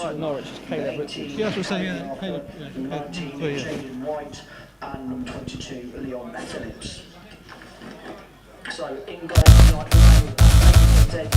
at Norwich is Caleb Richards. Yeah, that's what I'm saying, yeah. Caleb, yeah. 19, Jaden White, and number 22, Leon Phillips. So, in goal, like dead,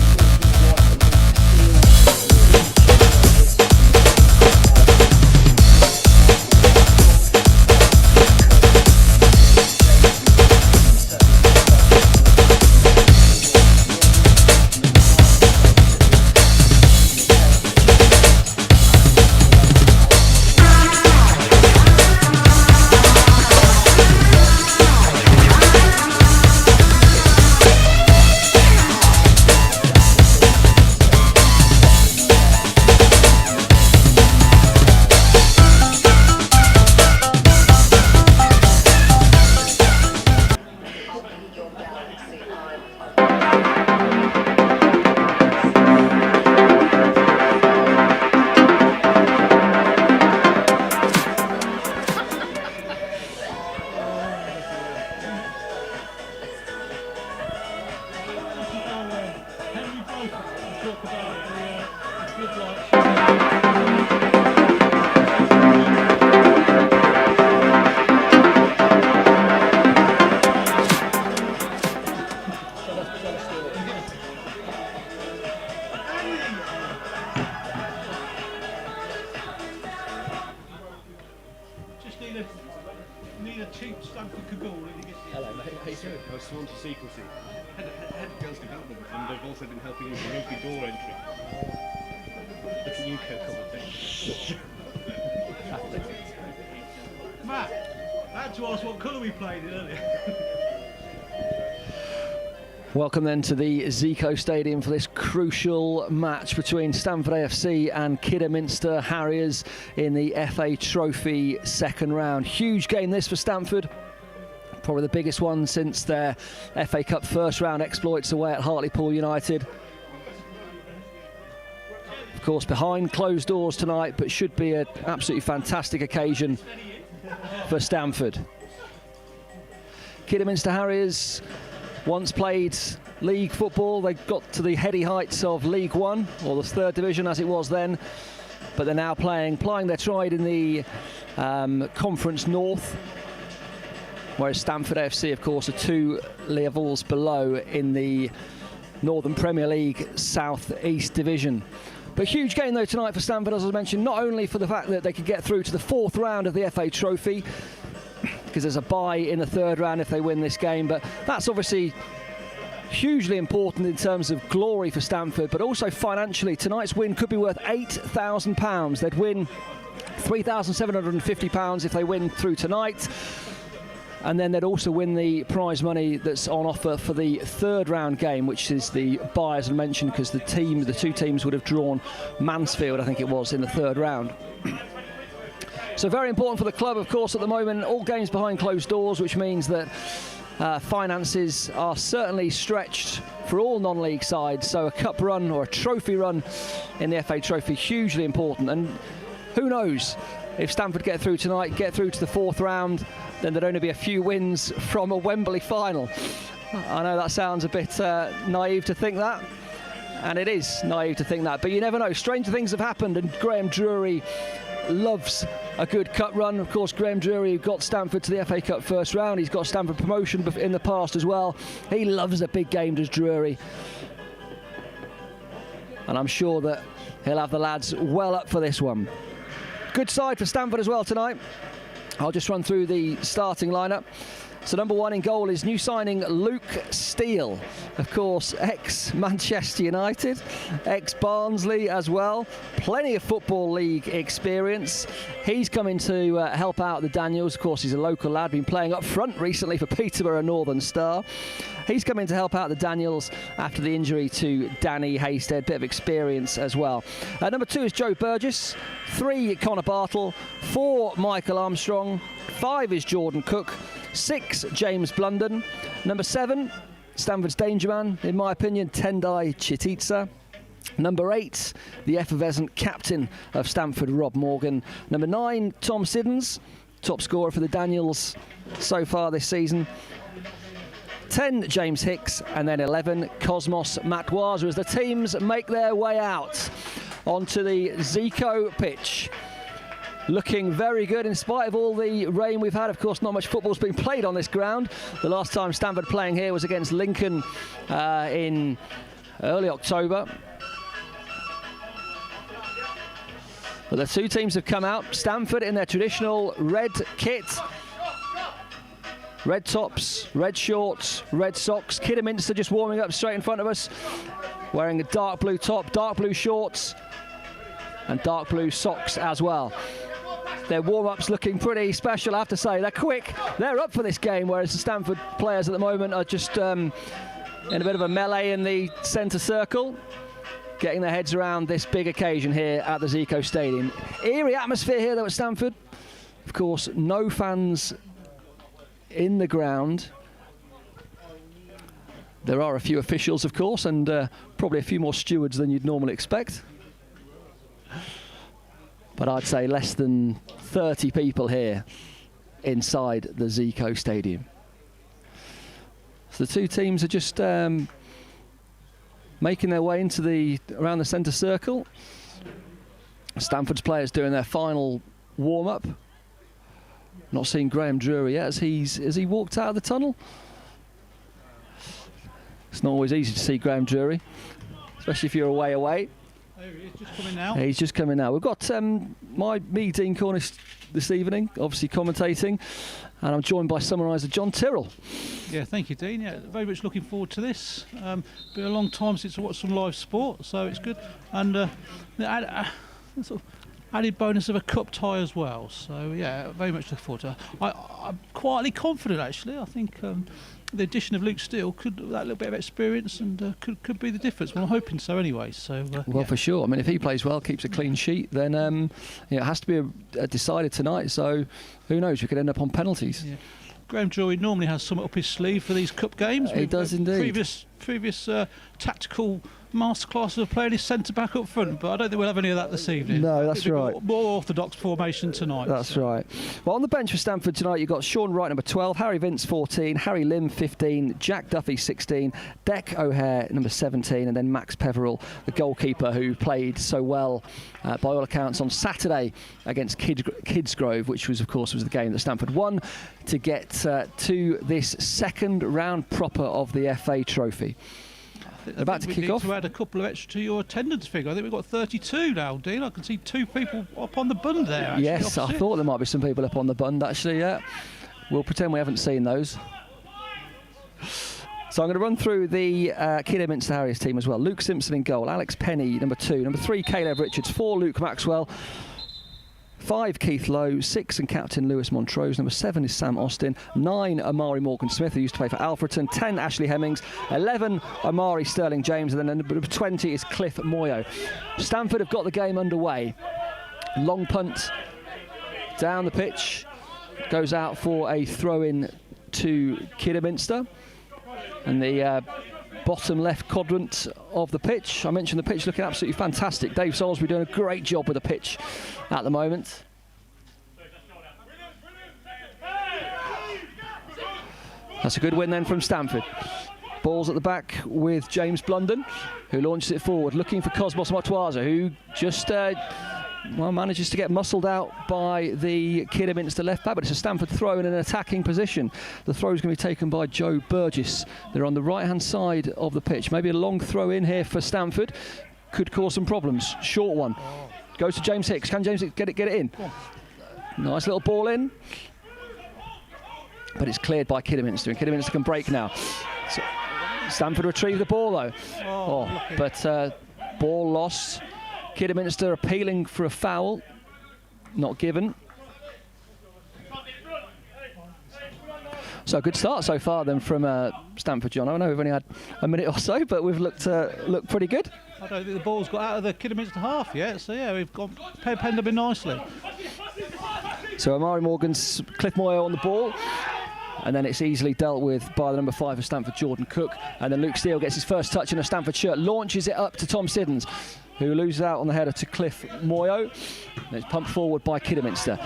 need a cheap Stamford cagoule and you get... Hello, mate. How you doing? I was sworn to secrecy. Head of girls development, and they've also been helping with the rugby door entry. Look at you, co-covered thing. Matt, I had to ask what colour we played in earlier. Welcome then to the Zico Stadium for this crucial match between Stamford AFC and Kidderminster Harriers in the FA Trophy second round. Huge game this for Stamford. Probably the biggest one since their FA Cup first round exploits away at Hartlepool United. Of course, behind closed doors tonight, but should be an absolutely fantastic occasion for Stamford. Kidderminster Harriers once played league football. They got to the heady heights of League One, or the third division as it was then, but they're now plying their trade in the Conference North, whereas Stamford AFC, of course, are 2 levels below in the Northern Premier League South East Division. But huge game though tonight for Stamford, as I mentioned, not only for the fact that they could get through to the 4th round of the FA Trophy, because there's a bye in the 3rd round if they win this game, but that's obviously hugely important in terms of glory for Stamford, but also financially. Tonight's win could be worth £8,000. They'd win £3,750 if they win through tonight, and then they'd also win the prize money that's on offer for the 3rd round game, which is the bye, as I mentioned, because the 2 teams would have drawn Mansfield, I think it was, in the 3rd round. So very important for the club, of course, at the moment. All games behind closed doors, which means that finances are certainly stretched for all non-league sides. So a cup run or a trophy run in the FA Trophy, hugely important. And who knows, if Stamford get through tonight, get through to the 4th round, then there'd only be a few wins from a Wembley final. I know that sounds a bit naive to think that, and it is naive to think that, but you never know. Stranger things have happened, and Graham Drury loves a good cup run. Of course, Graham Drury got Stamford to the FA Cup first round. He's got Stamford promotion in the past as well. He loves a big game, does Drury. And I'm sure that he'll have the lads well up for this one. Good side for Stamford as well tonight. I'll just run through the starting lineup. So number 1 in goal is new signing Luke Steele, of course, ex-Manchester United, ex-Barnsley as well. Plenty of Football League experience. He's coming to help out the Daniels. Of course, he's a local lad, been playing up front recently for Peterborough Northern Star. He's coming to help out the Daniels after the injury to Danny Hasted. Bit of experience as well. Number 2 is Joe Burgess. 3, Connor Bartle. 4, Michael Armstrong. 5 is Jordan Cook. 6, James Blunden. Number 7, Stamford's danger man, in my opinion, Tendai Chititsa. Number 8, the effervescent captain of Stamford, Rob Morgan. Number 9, Tom Siddons, top scorer for the Daniels so far this season. 10, James Hicks, and then 11, Cosmos Matwaza, as the teams make their way out. onto the Zico pitch. Looking very good in spite of all the rain we've had. Of course, not much football's been played on this ground. The last time Stamford playing here was against Lincoln in early October. But the two teams have come out. Stamford in their traditional red kit. Red tops, red shorts, red socks. Kidderminster just warming up straight in front of us, wearing a dark blue top, dark blue shorts, and dark blue socks as well. Their warm-ups looking pretty special, I have to say. They're quick, they're up for this game, whereas the Stamford players at the moment are just in a bit of a melee in the centre circle, getting their heads around this big occasion here at the Zico Stadium. Eerie atmosphere here though at Stamford. Of course, no fans in the ground. There are a few officials, of course, and probably a few more stewards than you'd normally expect. But I'd say less than 30 people here inside the Zico Stadium. So the two teams are just making their way into around the centre circle. Stamford's players doing their final warm-up. Not seeing Graham Drury yet. Has he walked out of the tunnel? It's not always easy to see Graham Drury, especially if you're away. There he is, just coming now. He's just coming now. We've got me, Dean Cornish, this evening, obviously commentating, and I'm joined by summariser John Tyrrell. Yeah, thank you, Dean. Yeah, very much looking forward to this. Been a long time since I watched some live sport, so it's good. And the sort of added bonus of a cup tie as well. So yeah, very much looking forward to it. I'm quietly confident, actually. I think the addition of Luke Steele that little bit of experience and could be the difference. Well, I'm hoping so anyway. So well, for sure. I mean, if he plays well, keeps a clean sheet, then it has to be decided tonight. So who knows? We could end up on penalties. Yeah. Graham Drury normally has something up his sleeve for these cup games. He does indeed. Previous tactical masterclasses of playing his centre back up front, but I don't think we'll have any of that this evening. No, that's right. More orthodox formation tonight. That's right. Well, on the bench for Stamford tonight, you've got Sean Wright, number 12, Harry Vince, 14, Harry Lim, 15, Jack Duffy, 16, Dec O'Hare, number 17, and then Max Peverell, the goalkeeper who played so well, by all accounts, on Saturday against Kidsgrove, which was, of course, the game that Stamford won to get to this second round proper of the FA Trophy. They're about to kick off. To add a couple of extra to your attendance figure. I think we've got 32 now, Dean. I can see 2 people up on the bund there. Actually, yes, I thought there might be some people up on the bund, actually, yeah. We'll pretend we haven't seen those. So I'm going to run through the Kidderminster Harriers team as well. Luke Simpson in goal, Alex Penny, number 2, number 3, Caleb Richards, 4, Luke Maxwell, 5, Keith Lowe, 6 and captain Lewis Montrose, number 7 is Sam Austin, 9, Amari Morgan-Smith, who used to play for Alfreton, 10, Ashley Hemmings, 11, Amari Sterling-James, and then number 20 is Cliff Moyo. Stamford have got the game underway. Long punt down the pitch, goes out for a throw-in to Kidderminster, and the bottom left quadrant of the pitch. I mentioned the pitch looking absolutely fantastic. Dave Salisbury doing a great job with the pitch at the moment. That's a good win then from Stamford. Ball's at the back with James Blunden, who launches it forward, looking for Cosmos Matwaza, who just manages to get muscled out by the Kidderminster left back, but it's a Stamford throw in an attacking position. The throw is going to be taken by Joe Burgess. They're on the right-hand side of the pitch. Maybe a long throw in here for Stamford. Could cause some problems. Short one. Goes to James Hicks. Can James Hicks get it in? Nice little ball in. But it's cleared by Kidderminster, and Kidderminster can break now. So Stamford retrieve the ball though. But ball lost. Kidderminster appealing for a foul, not given. So a good start so far then from Stamford, John. I know we've only had a minute or so, but we've looked pretty good. I don't think the ball's got out of the Kidderminster half yet, so yeah, we've got penned them in nicely. So Amari Morgan's Cliff Moyo on the ball, and then it's easily dealt with by the number 5 of Stamford, Jordan Cook, and then Luke Steele gets his first touch in a Stamford shirt, launches it up to Tom Siddons, who loses out on the header to Cliff Moyo. And it's pumped forward by Kidderminster.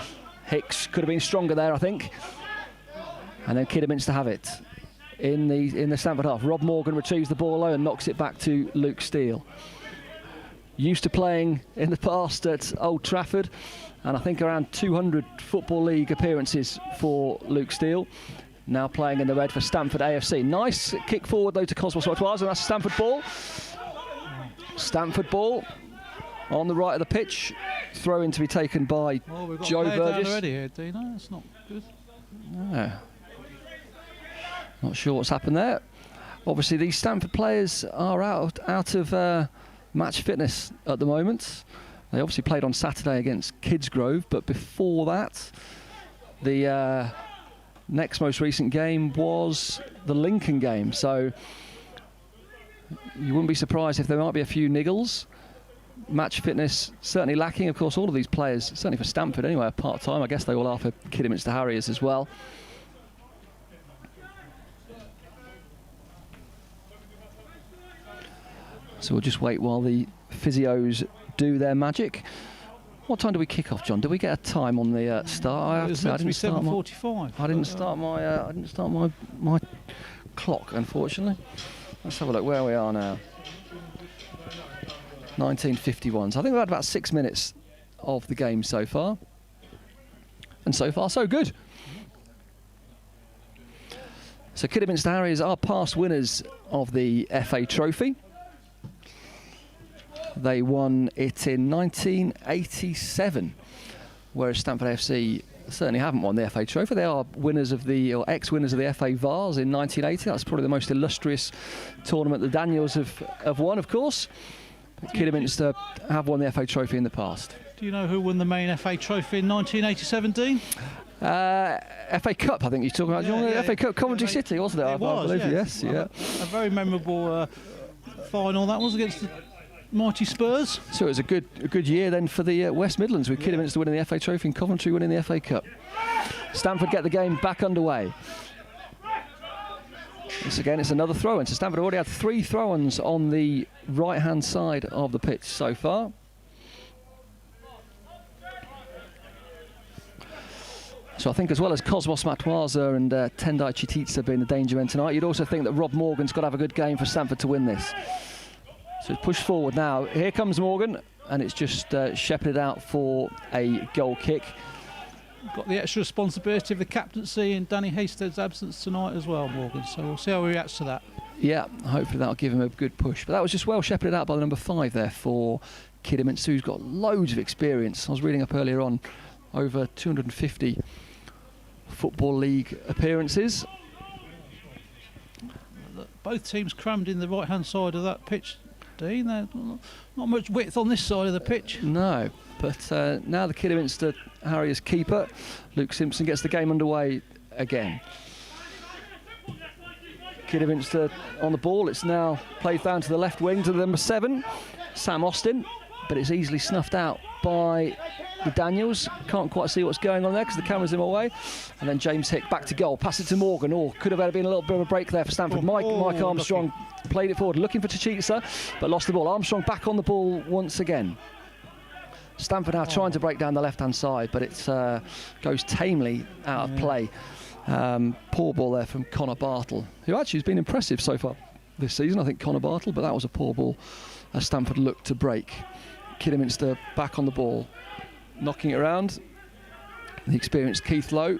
Hicks could have been stronger there, I think. And then Kidderminster have it in the Stamford half. Rob Morgan retrieves the ball low and knocks it back to Luke Steele. used to playing in the past at Old Trafford, and I think around 200 Football League appearances for Luke Steele. Now playing in the red for Stamford AFC. Nice kick forward though to Cosmos Rotoise, and that's a Stamford ball. Stamford ball on the right of the pitch. Throw in to be taken by Joe Burgess. Already here, Dino. That's not good. No. Not sure what's happened there. Obviously, these Stamford players are out of match fitness at the moment. They obviously played on Saturday against Kidsgrove, but before that, the next most recent game was the Lincoln game. So you wouldn't be surprised if there might be a few niggles. Match fitness certainly lacking. Of course, all of these players, certainly for Stamford anyway, are part-time. I guess they all are for Kidderminster Harriers as well. So we'll just wait while the physios do their magic. What time do we kick off, John? Do we get a time on the start? It was meant to be 7:45. I didn't start my clock, unfortunately. Let's have a look where we are now. 19:51. So I think we've had about 6 minutes of the game so far. And so far, so good. So Kidderminster Harriers are past winners of the FA Trophy. They won it in 1987, whereas Stamford AFC certainly haven't won the FA Trophy. They are winners of or ex-winners of the FA Vars in 1980. That's probably the most illustrious tournament the Daniels have won, of course. But Kidderminster have won the FA Trophy in the past. Do you know who won the main FA Trophy in 1987, Dean? FA Cup, I think you're talking about. Yeah. FA Cup, Coventry City, wasn't it? It was, yes. Yeah. A very memorable final that was against the mighty Spurs. So it was a good year then for the West Midlands, with Kidderminster winning the FA Trophy and Coventry winning the FA Cup. Stamford get the game back underway. This again, it's another throw-in. So Stamford already had 3 throw-ins on the right-hand side of the pitch so far. So I think as well as Cosmos Matwaza and Tendai Chititsa being the danger men tonight, you'd also think that Rob Morgan's got to have a good game for Stamford to win this. So it's pushed forward now. Here comes Morgan, and it's just shepherded out for a goal kick. Got the extra responsibility of the captaincy in Danny Hasted's absence tonight as well, Morgan. So we'll see how he reacts to that. Yeah, hopefully that'll give him a good push. But that was just well shepherded out by the number 5 there for Kidderminster, who's got loads of experience. I was reading up earlier on, over 250 Football League appearances. Both teams crammed in the right-hand side of that pitch, Dean. There's not much width on this side of the pitch. No, but now the Kidderminster Harriers keeper, Luke Simpson, gets the game underway again. Kidderminster on the ball. It's now played down to the left wing to the number 7, Sam Austin, but it's easily snuffed out by the Daniels. Can't quite see what's going on there because the camera's in my way. And then James Hick back to goal. Pass it to Morgan. Could have been a little bit of a break there for Stamford. Mike Armstrong played it forward, looking for Chititsa, but lost the ball. Armstrong back on the ball once again. Stamford now trying to break down the left-hand side, but it goes tamely out of play. Poor ball there from Connor Bartle, who actually has been impressive so far this season. I think Connor Bartle, but that was a poor ball as Stamford looked to break. Kidderminster back on the ball, knocking it around. The experienced Keith Lowe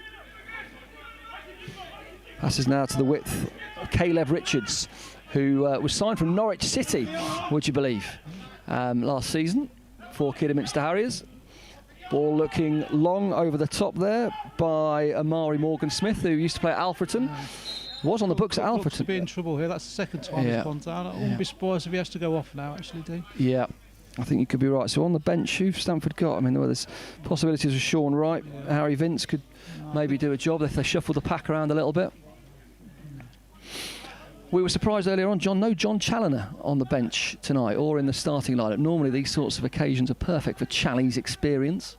passes now to the width of Caleb Richards, who was signed from Norwich City, would you believe, last season for Kidderminster Harriers. Ball looking long over the top there by Amari Morgan-Smith, who used to play at Alfreton. Was on the books at Alfreton. To be in trouble here. That's the second time he's gone down. I wouldn't be surprised if he has to go off now, actually, Dean. Yeah, I think you could be right. So on the bench, who've Stamford got? I mean, there's possibilities of Sean Wright. Harry Vince could maybe do a job if they shuffle the pack around a little bit. We were surprised earlier on, John, no John Challoner on the bench tonight or in the starting lineup. Normally these sorts of occasions are perfect for Chally's experience.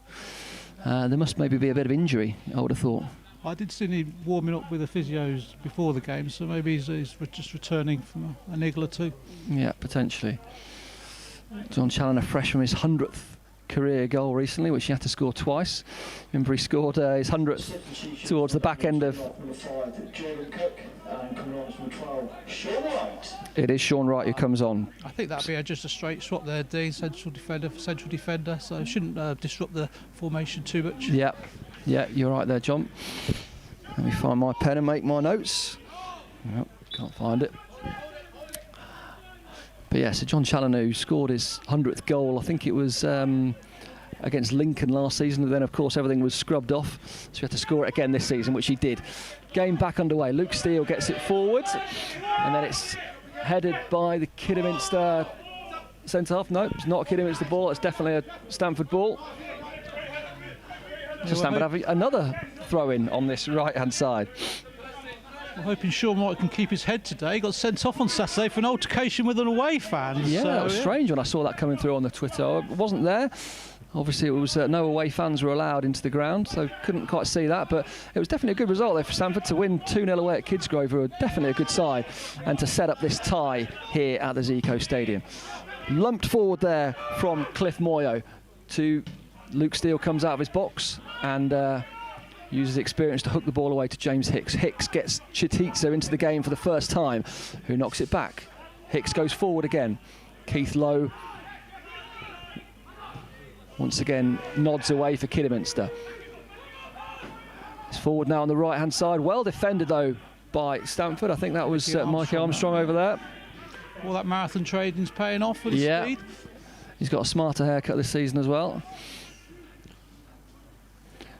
There must maybe be a bit of injury, I would have thought. I did see him warming up with the physios before the game, so maybe he's just returning from a niggle or two. Yeah, potentially. John Challoner fresh from his 100th career goal recently, which he had to score twice. Remember, he scored his 100th towards the back end of... It is Sean Wright who comes on. I think that'd be just a straight swap there, Dean. Central defender for central defender, so it shouldn't disrupt the formation too much. Yeah, you're right there, John. Let me find my pen and make my notes. Nope, can't find it. But yeah, so John Challenor scored his 100th goal. I think it was against Lincoln last season. And then, of course, everything was scrubbed off. So he had to score it again this season, which he did. Game back underway. Luke Steele gets it forward. And then it's headed by the Kidderminster centre-half. No, it's not a Kidderminster ball. It's definitely a Stamford ball. So Stamford having another throw-in on this right-hand side. I'm hoping Sean Wright can keep his head today. He got sent off on Saturday for an altercation with an away fan. Yeah, so, that was strange when I saw that coming through on the Twitter. I wasn't there. Obviously, it was no away fans were allowed into the ground, so couldn't quite see that. But it was definitely a good result there for Stamford to win 2-0 away at Kidsgrove, who are definitely a good side, and to set up this tie here at the Zico Stadium. Lumped forward there from Cliff Moyo to Luke Steele, comes out of his box and uses experience to hook the ball away to James Hicks. Hicks gets Chititza into the game for the first time, who knocks it back. Hicks goes forward again. Keith Lowe once again nods away for Kidderminster. It's forward now on the right-hand side. Well defended, though, by Stamford. I think that was Mikey Armstrong over there. Well, that marathon trading's paying off with his speed. He's got a smarter haircut this season as well.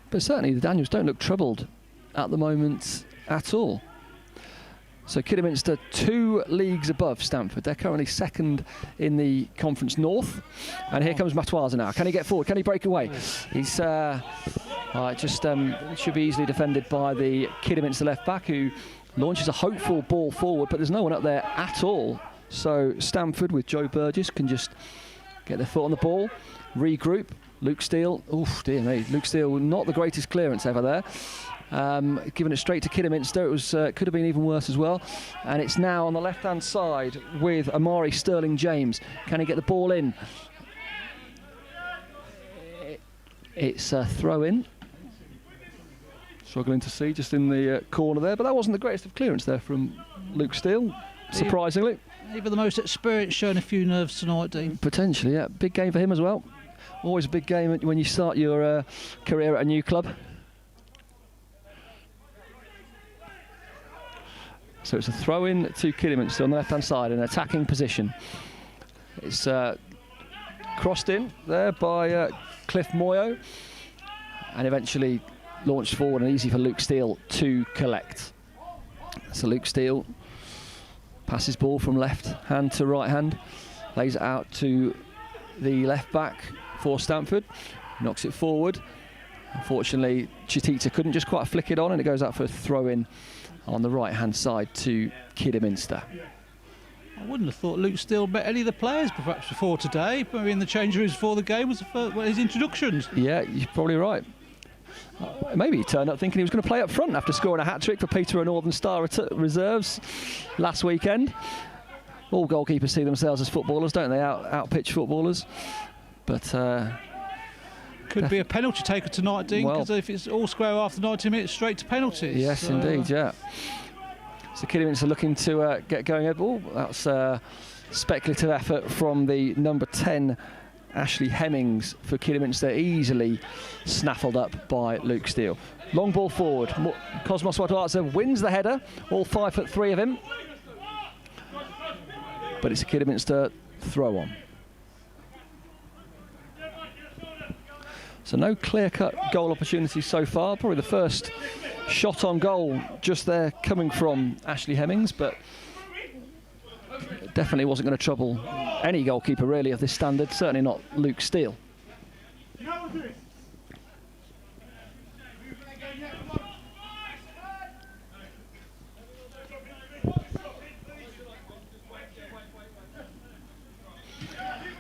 But certainly the Daniels don't look troubled at the moment at all. So Kidderminster 2 leagues above Stamford. They're currently second in the Conference North. And here comes Matoiza now. Can he get forward? Can he break away? He's should be easily defended by the Kidderminster left back, who launches a hopeful ball forward, but there's no one up there at all. So Stamford with Joe Burgess can just get their foot on the ball, regroup. Luke Steele, oof, dear me, Luke Steele, not the greatest clearance ever there. Giving it straight to Kidderminster, it was could have been even worse as well. And it's now on the left-hand side with Amari Sterling James. Can he get the ball in? It's a throw-in. Struggling to see just in the corner there, but that wasn't the greatest of clearance there from Luke Steele, surprisingly. Even the most experienced showing a few nerves tonight, Dean. Potentially, yeah. Big game for him as well. Always a big game when you start your career at a new club. So it's a throw-in to Kidderminster on the left-hand side, an attacking position. It's crossed in there by Cliff Moyo, and eventually launched forward and easy for Luke Steele to collect. So Luke Steele passes ball from left hand to right hand, lays it out to the left back for Stamford, knocks it forward. Unfortunately, Chititza couldn't just quite flick it on, and it goes out for a throw-in on the right-hand side to Kidderminster. I wouldn't have thought Luke Steele met any of the players perhaps before today. Maybe in the change rooms before the game was his introductions. Yeah, you're probably right. Maybe he turned up thinking he was going to play up front after scoring a hat-trick for Peterborough Northern Star reserves last weekend. All goalkeepers see themselves as footballers, don't they? Out-pitch footballers. But could be a penalty taker tonight, Dean, because if it's all square after 90 minutes, straight to penalties. Yes, indeed, yeah. So Kidderminster looking to get going. Oh, that's a speculative effort from the number 10, Ashley Hemmings, for Kidderminster, easily snaffled up by Luke Steele. Long ball forward. Cosmos Watuatsa wins the header, all 5'3" of him. But it's a Kidderminster throw-on. So no clear-cut goal opportunities so far. Probably the first shot on goal just there coming from Ashley Hemmings, but definitely wasn't going to trouble any goalkeeper really of this standard, certainly not Luke Steele.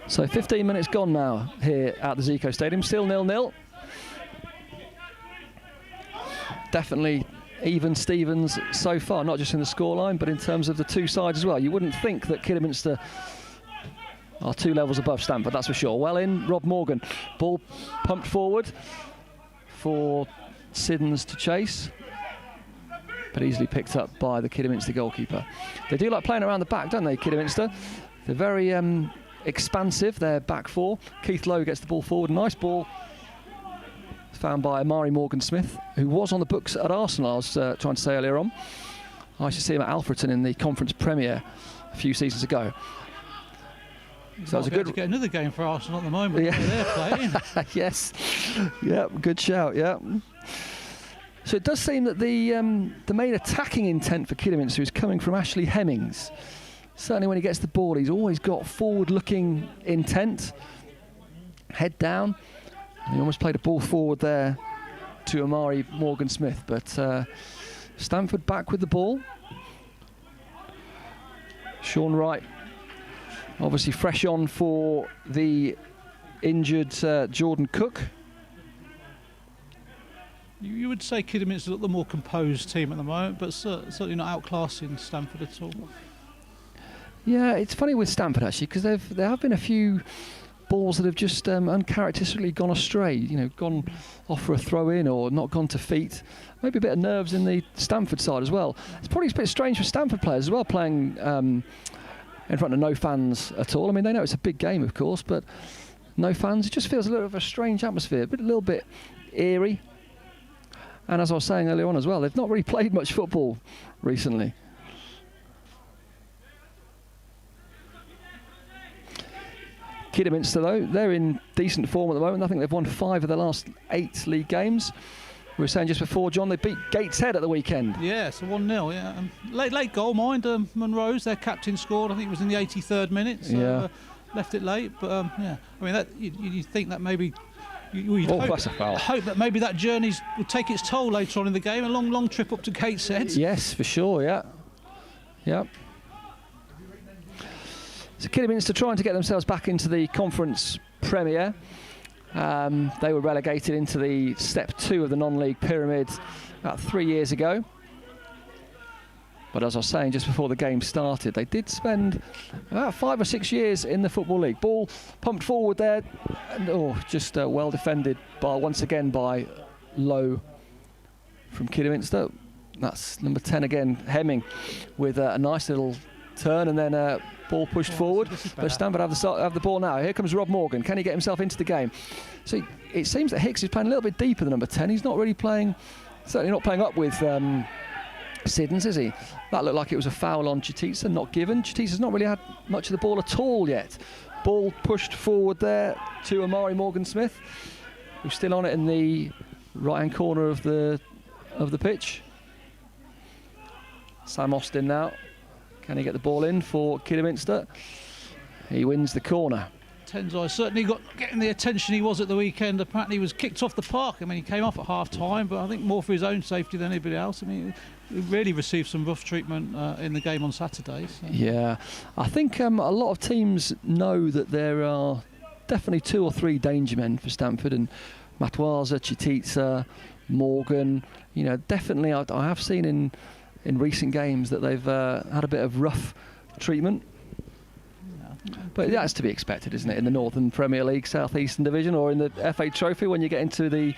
So 15 minutes gone now here at the Zico Stadium, still 0-0. Definitely even Stevens so far, not just in the scoreline, but in terms of the two sides as well. You wouldn't think that Kidderminster are 2 levels above Stamford, that's for sure. Well in, Rob Morgan. Ball pumped forward for Siddons to chase, but easily picked up by the Kidderminster goalkeeper. They do like playing around the back, don't they, Kidderminster? They're very expansive, their back 4. Keith Lowe gets the ball forward. Nice ball found by Amari Morgan-Smith, who was on the books at Arsenal, I was trying to say earlier on. I used to see him at Alfreton in the Conference Premier a few seasons ago. So it was a good. To get another game for Arsenal at the moment. Yeah. They're playing. Yes. Yeah. Good shout. Yeah. So it does seem that the main attacking intent for Kidderminster is coming from Ashley Hemmings. Certainly, when he gets the ball, he's always got forward-looking intent. Head down. And he almost played a ball forward there to Amari Morgan-Smith, but Stamford back with the ball. Sean Wright, obviously fresh on for the injured Jordan Cook. You would say Kidderminster look the more composed team at the moment, but certainly not outclassing Stamford at all. Yeah, it's funny with Stamford actually, because there have been a few balls that have just uncharacteristically gone astray. You know, gone off for a throw in or not gone to feet. Maybe a bit of nerves in the Stamford side as well. It's probably a bit strange for Stamford players as well, playing in front of no fans at all. I mean, they know it's a big game, of course, but no fans. It just feels a little bit of a strange atmosphere, a little bit eerie. And as I was saying earlier on as well, they've not really played much football recently. Kidderminster, though, they're in decent form at the moment. I think they've won 5 of their last 8 league games. We were saying just before, John, they beat Gateshead at the weekend. Yeah, so 1-0, yeah. Late goal, mind. Monroe's, their captain, scored. I think it was in the 83rd minute. So, yeah. Left it late, but yeah. I mean, that you think that maybe... You'd that's a foul. Hope that maybe that journey will take its toll later on in the game. A long trip up to Gateshead. Yes, for sure, yeah. Yeah. So Kidderminster trying to get themselves back into the Conference Premier. They were relegated into the Step 2 of the non-league pyramid about 3 years ago. But as I was saying just before the game started, they did spend about 5 or 6 years in the Football League. Ball pumped forward there, and just well defended once again by Lowe from Kidderminster. That's number 10 again, Hemming, with a nice little turn and then ball pushed forward. But Stamford have the ball now. Here comes Rob Morgan. Can he get himself into the game? So it seems that Hicks is playing a little bit deeper than number 10. He's not really playing, certainly not playing up with Siddons, is he? That looked like it was a foul on Chitisa, not given. Chitisa's not really had much of the ball at all yet. Ball pushed forward there to Amari Morgan-Smith, who's still on it in the right-hand corner of the pitch. Sam Austin now. Can he get the ball in for Kidderminster? He wins the corner. Tenzai certainly got getting the attention he was at the weekend. Apparently he was kicked off the park. I mean, he came off at half-time, but I think more for his own safety than anybody else. I mean, he really received some rough treatment in the game on Saturday. So. Yeah, I think a lot of teams know that there are definitely 2 or 3 danger men for Stamford, and Matwaza, Chitisa, Morgan. You know, definitely I have seen in recent games that they've had a bit of rough treatment. But that's to be expected, isn't it, in the Northern Premier League, South Eastern Division, or in the FA Trophy when you get into the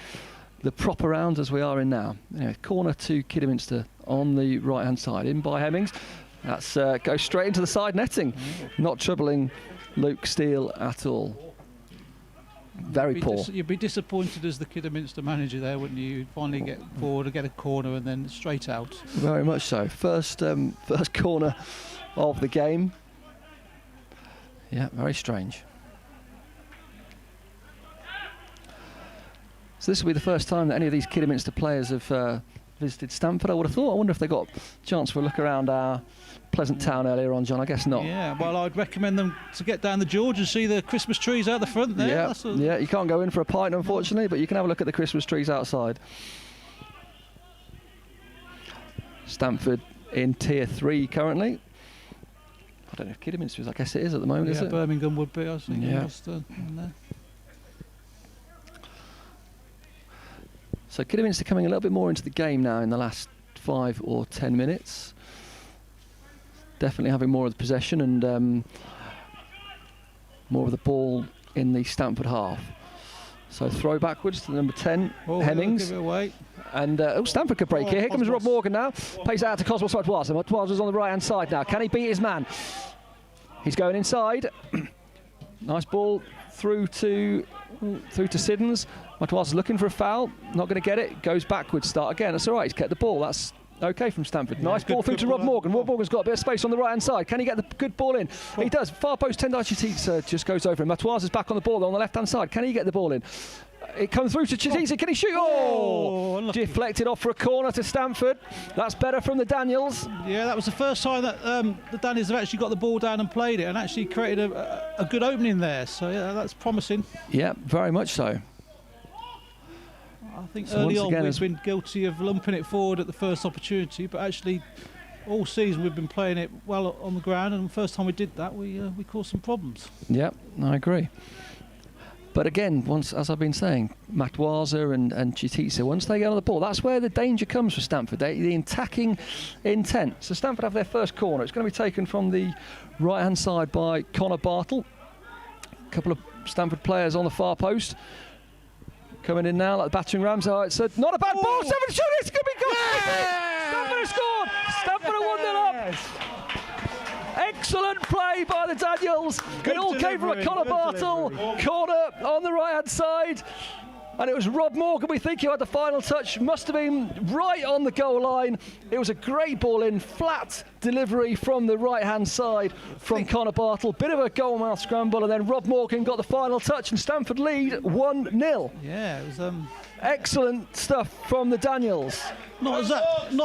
proper rounds as we are in now. Anyway, corner to Kidderminster on the right-hand side, in by Hemmings. That's goes straight into the side netting, not troubling Luke Steele at all. Very poor. You'd be disappointed as the Kidderminster manager there, wouldn't you? You'd finally get forward and get a corner and then straight out. Very much so. First corner of the game. Yeah, very strange. So this will be the first time that any of these Kidderminster players have visited Stamford, I would have thought. I wonder if they got a chance for a look around our pleasant town earlier on, John. I guess not. Yeah, well, I'd recommend them to get down the George and see the Christmas trees out the front there. Yeah, you can't go in for a pint, unfortunately, but you can have a look at the Christmas trees outside. Stamford in Tier 3 currently. I don't know if Kidderminster is. I guess it is at the moment, is it? Birmingham would be, I think. Yeah. In there. So Kidderminster coming a little bit more into the game now in the last 5 or 10 minutes. Definitely having more of the possession, and more of the ball in the Stamford half. So throw backwards to number 10, Hemmings. Give it away. And Stamford could break here comes Rob Morgan now. Plays out to Cosmos Matwaza. Matwaza's on the right-hand side now. Can he beat his man? He's going inside. Nice ball through to Siddons. Matwaza's looking for a foul. Not going to get it. Goes backwards. Start again. That's all right. He's kept the ball. That's okay from Stamford. Nice ball through to Rob Morgan. Rob Morgan's got a bit of space on the right-hand side. Can he get the good ball in? He does. Far post Tendai Chititsa just goes over him. Matwaza's back on the ball on the left-hand side. Can he get the ball in? It comes through to Chititsa. Can he shoot? Oh! Deflected off for a corner to Stamford. That's better from the Daniels. Yeah, that was the first time that the Daniels have actually got the ball down and played it and actually created a good opening there. So, yeah, that's promising. Yeah, very much so. I think early on we've been guilty of lumping it forward at the first opportunity, but actually all season we've been playing it well on the ground, and the first time we did that we caused some problems. Yeah, I agree. But again, once, as I've been saying, Matwaza and Chititsa, once they get on the ball, that's where the danger comes for Stamford, the attacking intent. So Stamford have their first corner. It's going to be taken from the right-hand side by Connor Bartle. A couple of Stamford players on the far post. Coming in now like the battering rams. Oh, it's not a bad ball. Stamford shooting. It's going to be good. Yes! Stamford has scored. Stamford are 1-0 up. Excellent play by the Daniels. It all came from a Connor Bartle corner on the right-hand side. And it was Rob Morgan, we think, who had the final touch. Must have been right on the goal line. It was a great ball in, flat delivery from the right-hand side from Connor Bartle. Bit of a goal-mouth scramble, and then Rob Morgan got the final touch, and Stamford lead 1-0. Yeah, it was excellent stuff from the Daniels. Not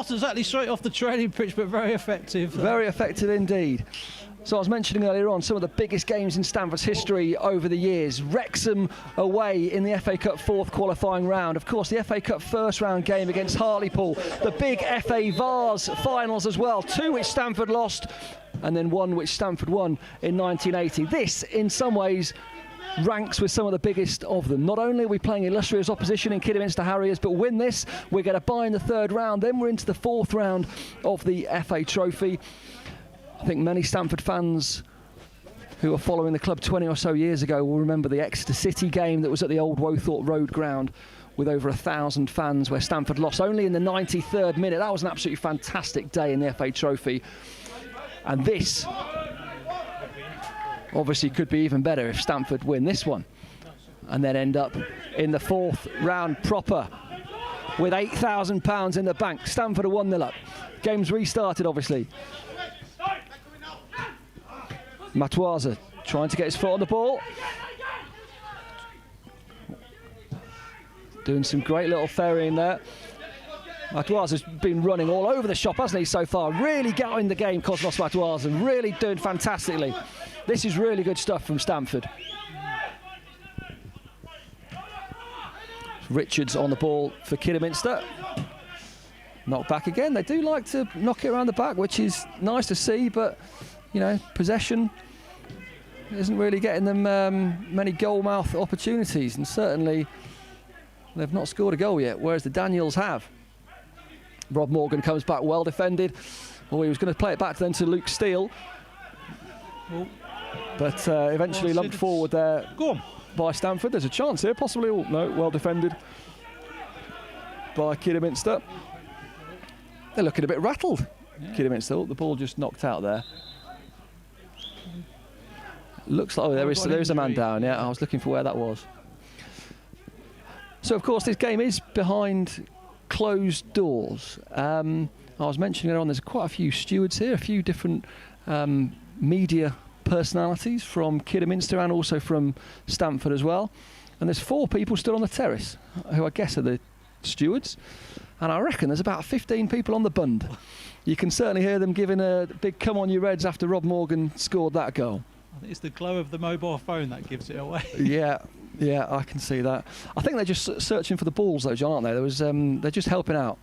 exactly straight off the training pitch, but very effective. Very effective indeed. So I was mentioning earlier on some of the biggest games in Stamford's history over the years. Wrexham away in the FA Cup fourth qualifying round. Of course, the FA Cup first round game against Hartlepool. The big FA Vars finals as well. 2 which Stamford lost, and then 1 which Stamford won in 1980. This, in some ways, ranks with some of the biggest of them. Not only are we playing illustrious opposition in Kidderminster Harriers, but win this, we're going to buy in the third round. Then we're into the fourth round of the FA Trophy. I think many Stamford fans who are following the club 20 or so years ago will remember the Exeter City game that was at the old Wothorpe Road ground with over 1,000 fans, where Stamford lost only in the 93rd minute. That was an absolutely fantastic day in the FA Trophy. And this obviously could be even better if Stamford win this one and then end up in the fourth round proper with £8,000 in the bank. Stamford are 1-0 up. Game's restarted, obviously. Matwaza trying to get his foot on the ball. Doing some great little ferrying there. Matwaza's been running all over the shop, hasn't he, so far? Really getting the game, Cosmos Matwaza. Really doing fantastically. This is really good stuff from Stamford. Richards on the ball for Kidderminster. Knocked back again. They do like to knock it around the back, which is nice to see, but you know, possession isn't really getting them many goal-mouth opportunities, and certainly they've not scored a goal yet, whereas the Daniels have. Rob Morgan comes back well defended. Well, he was going to play it back then to Luke Steele, but eventually lumped forward there by Stamford. There's a chance here, possibly. Oh, no, well defended by Kidderminster. They're looking a bit rattled, Kidderminster. Oh, the ball just knocked out there. Looks like there is a man down. Yeah, I was looking for where that was. So of course this game is behind closed doors. I was mentioning earlier on, there's quite a few stewards here, a few different media personalities from Kidderminster and also from Stamford as well. And there's 4 people stood on the terrace, who I guess are the stewards. And I reckon there's about 15 people on the bund. You can certainly hear them giving a big come on you Reds after Rob Morgan scored that goal. I think it's the glow of the mobile phone that gives it away. Yeah, I can see that. I think they're just searching for the balls though, John, aren't they? There was, they're just helping out.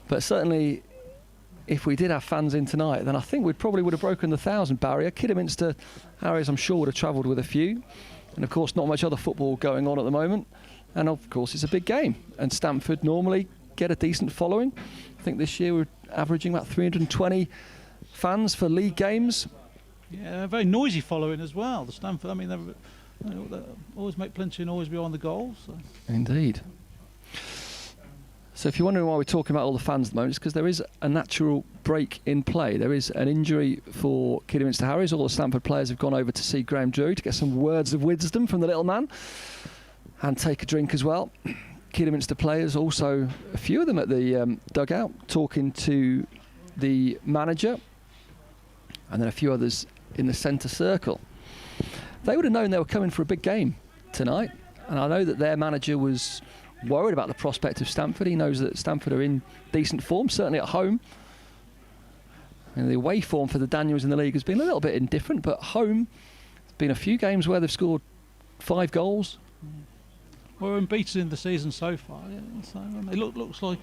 But certainly, if we did have fans in tonight, then I think we probably would have broken the 1,000 barrier. Kidderminster Harriers, I'm sure, would have travelled with a few. And of course, not much other football going on at the moment. And of course, it's a big game. And Stamford normally get a decent following. think this year we're averaging about 320 fans for league games. Yeah, a very noisy following as well. The Stamford, I mean, they always make plenty and always behind the goals. So. Indeed. So if you're wondering why we're talking about all the fans at the moment, it's because there is a natural break in play. There is an injury for Kidderminster Harriers. All the Stamford players have gone over to see Graham Drury to get some words of wisdom from the little man and take a drink as well. Kidderminster players, also a few of them at the dugout, talking to the manager, and then a few others in the centre circle. They would have known they were coming for a big game tonight, and I know that their manager was worried about the prospect of Stamford. He knows that Stamford are in decent form, certainly at home. And the away form for the Daniels in the league has been a little bit indifferent, but home, there's been a few games where they've scored 5 goals. We're unbeaten in the season so far. Yeah, so it looks like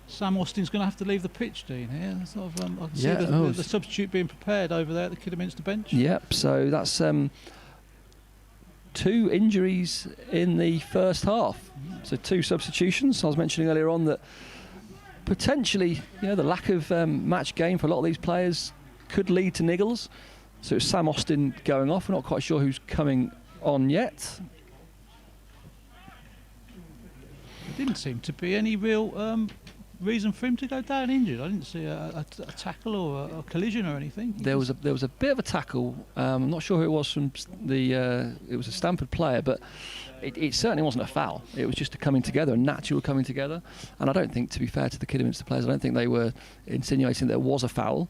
Sam Austin's going to have to leave the pitch, Dean. Here, sort of, I can see the substitute being prepared over there at the Kidderminster bench. Yep. So that's 2 injuries in the first half. So 2 substitutions. I was mentioning earlier on that potentially, the lack of match game for a lot of these players could lead to niggles. So it's Sam Austin going off. We're not quite sure who's coming on yet. There didn't seem to be any real reason for him to go down injured. I didn't see a tackle or a collision or anything. There was a bit of a tackle. I'm not sure who it was from it was a Stamford player, but it certainly wasn't a foul. It was just a coming together, a natural coming together. And I don't think, to be fair to the Kidderminster players, I don't think they were insinuating there was a foul.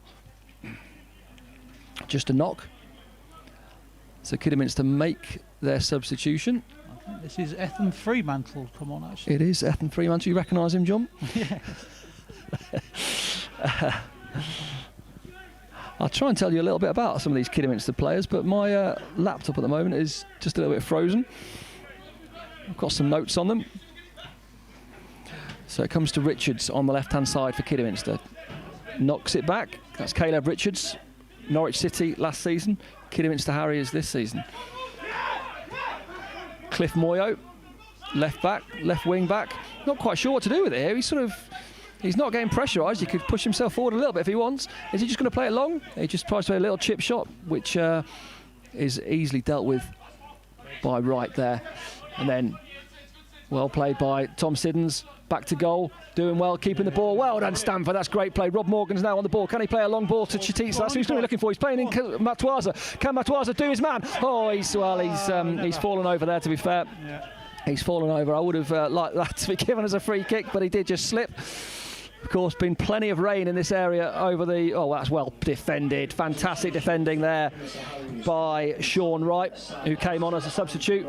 Just a knock. So Kidderminster make their substitution. I think this is Ethan Fremantle. Come on, actually. It is Ethan Fremantle. You recognise him, John? Yeah. I'll try and tell you a little bit about some of these Kidderminster players, but my laptop at the moment is just a little bit frozen. I've got some notes on them. So it comes to Richards on the left-hand side for Kidderminster. Knocks it back. That's Caleb Richards. Norwich City last season. Kidderminster Harriers this season. Cliff Moyo, left back, left wing back. Not quite sure what to do with it here. He's not getting pressurised. He could push himself forward a little bit if he wants. Is he just going to play it long? He just tries to play a little chip shot, which is easily dealt with by Wright there. And then well played by Tom Siddons. Back to goal, doing well, keeping the ball. Well done, Stamford. That's great play. Rob Morgan's now on the ball. Can he play a long ball to Chititsa? That's who he's going to be looking for. He's playing in Matuaza. Can Matuaza do his man? Oh, he's fallen over there, to be fair. Yeah. He's fallen over. I would have liked that to be given as a free kick, but he did just slip. Of course, been plenty of rain in this area over the... Oh, that's well defended. Fantastic defending there by Sean Wright, who came on as a substitute.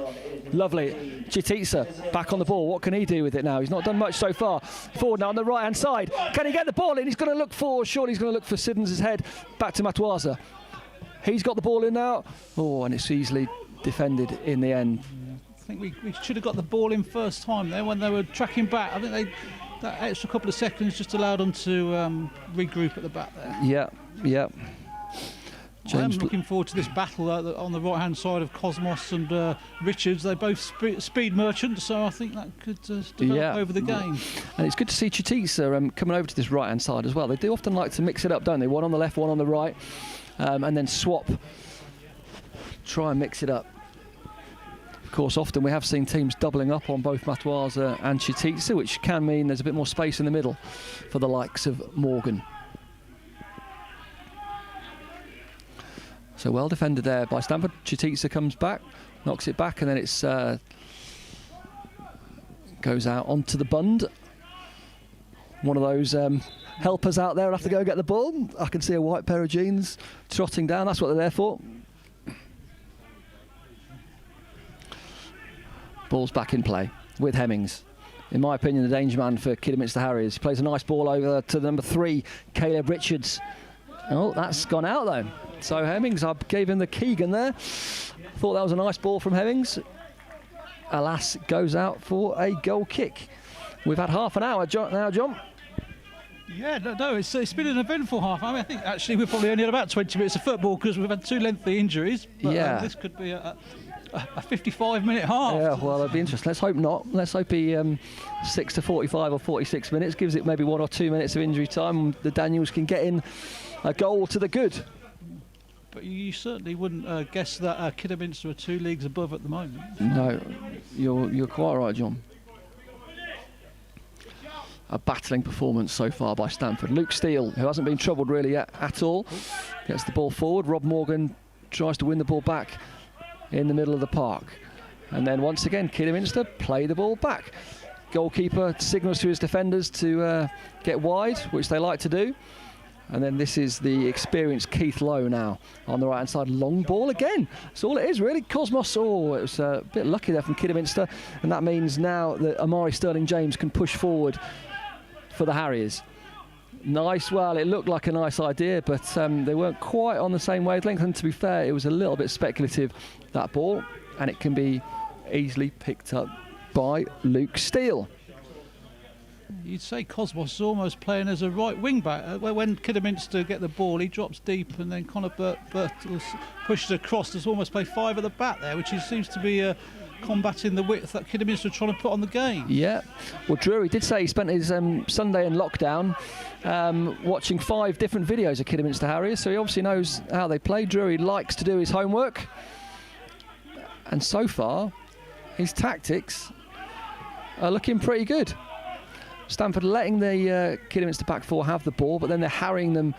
Lovely. Chititsa back on the ball. What can he do with it now? He's not done much so far. Forward now on the right-hand side. Can he get the ball in? He's going to look for... Surely he's going to look for Siddons' head. Back to Matuaza. He's got the ball in now. Oh, and it's easily defended in the end. I think we should have got the ball in first time there when they were tracking back. I think that extra couple of seconds just allowed them to regroup at the back there. Yeah. I'm looking forward to this battle on the right-hand side of Cosmos and Richards. They're both speed merchants, so I think that could develop over the game. And it's good to see Chititsa coming over to this right-hand side as well. They do often like to mix it up, don't they? One on the left, one on the right, and then swap. Try and mix it up. Of course, often we have seen teams doubling up on both Matuaza and Chititsa, which can mean there's a bit more space in the middle for the likes of Morgan. So well defended there by Stamford. Chititsa comes back, knocks it back, and then it's goes out onto the bund. One of those helpers out there will have to go get the ball. I can see a white pair of jeans trotting down. That's what they're there for. Ball's back in play with Hemmings. In my opinion, the danger man for Kidderminster Harriers. He plays a nice ball over to the number 3, Caleb Richards. Oh, that's gone out though. So Hemmings, I gave him the Keegan there. Thought that was a nice ball from Hemmings. Alas, goes out for a goal kick. We've had half an hour now, John. Yeah, no, it's been an eventful half. I mean, I think actually we've probably only had about 20 minutes of football because we've had 2 lengthy injuries. But yeah. This could be a 55-minute half. Yeah, well, it'd be interesting. Let's hope not. Let's hope he 6 to 45 or 46 minutes, gives it maybe 1 or 2 minutes of injury time. The Daniels can get in a goal to the good. But you certainly wouldn't guess that Kidderminster are 2 leagues above at the moment. No, you're quite right, John. A battling performance so far by Stamford. Luke Steele, who hasn't been troubled really yet at all, gets the ball forward. Rob Morgan tries to win the ball back in the middle of the park. And then once again, Kidderminster play the ball back. Goalkeeper signals to his defenders to get wide, which they like to do. And then this is the experienced Keith Lowe now on the right-hand side. Long ball again. That's all it is, really. Cosmos, it was a bit lucky there from Kidderminster. And that means now that Amari Sterling-James can push forward for the Harriers. Nice, well, it looked like a nice idea, but they weren't quite on the same wavelength. And to be fair, it was a little bit speculative, that ball. And it can be easily picked up by Luke Steele. You'd say Cosmos is almost playing as a right wing back. When Kidderminster get the ball, he drops deep, and then Connor Birtles pushes across. There's almost play 5 at the back there, which seems to be combating the width that Kidderminster are trying to put on the game. Yeah. Well, Drury did say he spent his Sunday in lockdown watching 5 different videos of Kidderminster Harriers, so he obviously knows how they play. Drury likes to do his homework, and so far his tactics are looking pretty good. Stamford letting the Kidderminster back 4 have the ball, but then they're harrying them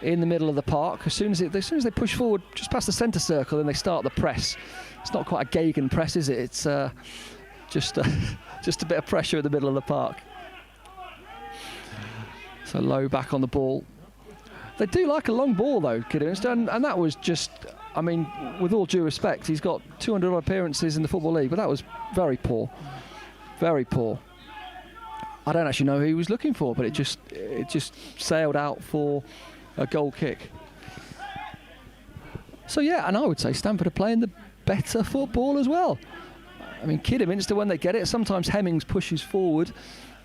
in the middle of the park. As soon as they push forward just past the centre circle, then they start the press. It's not quite a Gagan press, is it? It's just a bit of pressure in the middle of the park. So Low back on the ball. They do like a long ball though, Kidderminster, and that was just, I mean, with all due respect, he's got 200 appearances in the Football League, but that was very poor. Very poor. I don't actually know who he was looking for, but it just sailed out for a goal kick. So yeah, and I would say Stamford are playing the better football as well. I mean, Kidderminster, when they get it, sometimes Hemmings pushes forward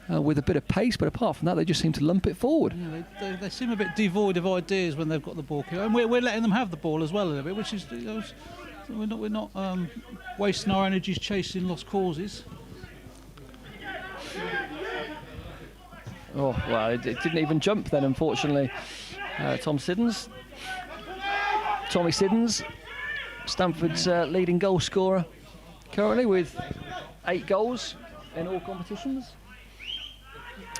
with a bit of pace, but apart from that, they just seem to lump it forward. Yeah, they seem a bit devoid of ideas when they've got the ball, and we're letting them have the ball as well a little bit, which is we're not wasting our energies chasing lost causes. Oh, well, it didn't even jump then, unfortunately. Tommy Siddons, Stamford's leading goal scorer currently with 8 goals in all competitions.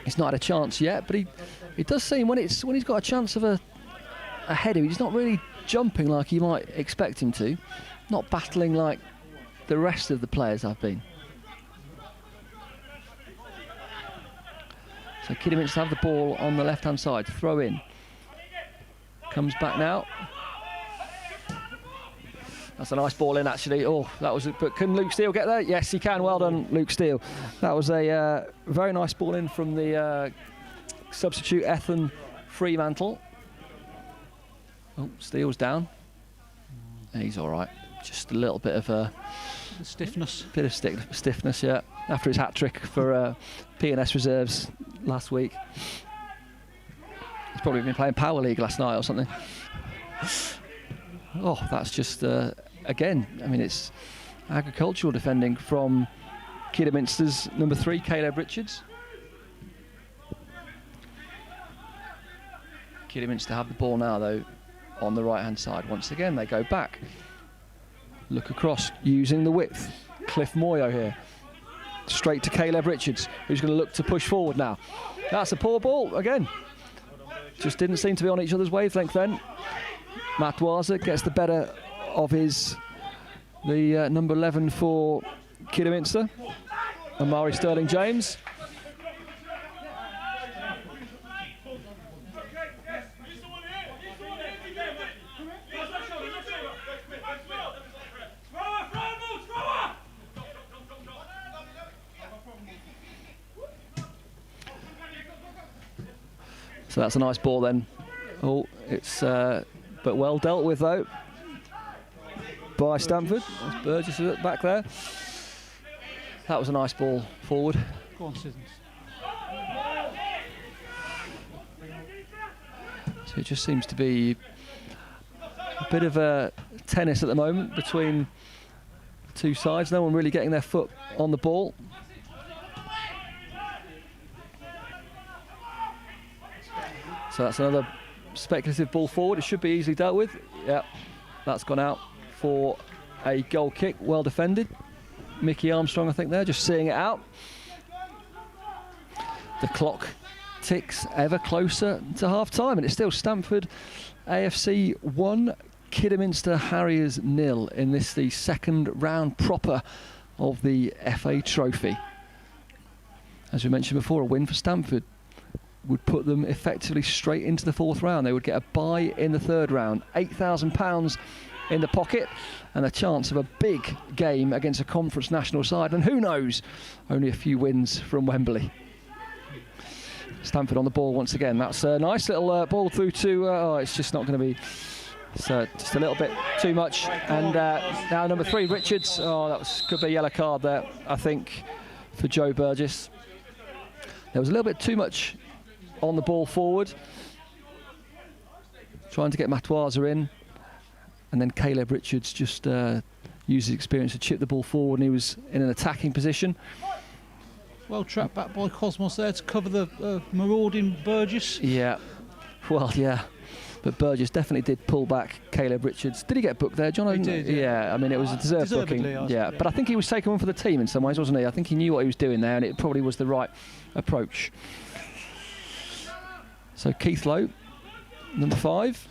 He's not had a chance yet, but he does seem, when he's got a chance of a header, he's not really jumping like you might expect him to, not battling like the rest of the players have been. So Kidderminster have the ball on the left-hand side. Throw in. Comes back now. That's a nice ball in, actually. Oh, that was it. But can Luke Steele get there? Yes, he can. Well done, Luke Steele. That was a very nice ball in from the substitute Ethan Fremantle. Oh, Steele's down. He's all right. Just a little bit of stiffness. Bit of stiffness, yeah. After his hat-trick for P&S reserves last week. He's probably been playing Power League last night or something. Oh, that's just, again, I mean, it's agricultural defending from Kidderminster's number 3, Caleb Richards. Kidderminster have the ball now, though, on the right-hand side. Once again, they go back. Look across, using the width. Cliff Moyo here. Straight to Caleb Richards, who's going to look to push forward now. That's a poor ball, again. Just didn't seem to be on each other's wavelength then. Matt Waza gets the better of the number 11 for Kidderminster, Amari Sterling-James. So that's a nice ball then. Oh, it's but well dealt with though by Stamford. There's Burgess back there. That was a nice ball forward. Go on, Siddons. So it just seems to be a bit of a tennis at the moment between two sides. No one really getting their foot on the ball. So that's another speculative ball forward. It should be easily dealt with. Yeah, that's gone out for a goal kick. Well defended. Mickey Armstrong, I think, there, just seeing it out. The clock ticks ever closer to half-time, and it's still Stamford AFC 1, Kidderminster Harriers 0 in this, the second round proper of the FA Trophy. As we mentioned before, a win for Stamford would put them effectively straight into the fourth round. They would get a bye in the third round, £8,000 in the pocket, and a chance of a big game against a conference national side, and who knows, only a few wins from Wembley. Stamford on the ball once again. That's a nice little ball through to, oh, it's just not going to be, it's just a little bit too much. And now number 3, Richards. Oh, that could be a yellow card there, I think, for Joe Burgess. There was a little bit too much on the ball forward, trying to get Matuaza in, and then Caleb Richards just used his experience to chip the ball forward, and he was in an attacking position. Well trapped back by Cosmos there to cover the marauding Burgess. Yeah, well, yeah, but Burgess definitely did pull back Caleb Richards. Did he get booked there, John? He did, yeah. I mean, it was a deserved booking. Yeah, but I think he was taking one for the team in some ways, wasn't he? I think he knew what he was doing there, and it probably was the right approach. So Keith Lowe, number 5.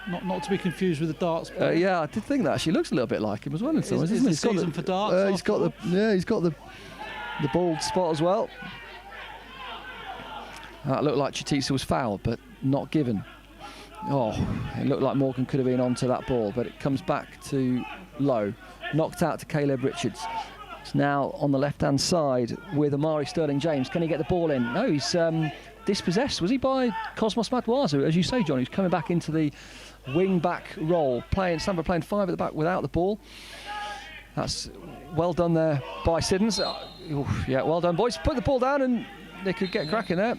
Not to be confused with the darts player. Yeah, I did think that. She looks a little bit like him as well in some ways, isn't he? He's got the, for darts. He's got the bald spot as well. That looked like Chitisa was fouled, but not given. Oh, it looked like Morgan could have been onto that ball, but it comes back to Lowe. Knocked out to Caleb Richards. It's now on the left-hand side with Amari Sterling-James. Can he get the ball in? No, he's dispossessed. Was he by Cosmos Matuaza? As you say, John, he's coming back into the wing-back role. Stamford playing 5 at the back without the ball. That's well done there by Siddons. Yeah, well done, boys. Put the ball down and they could get cracking there.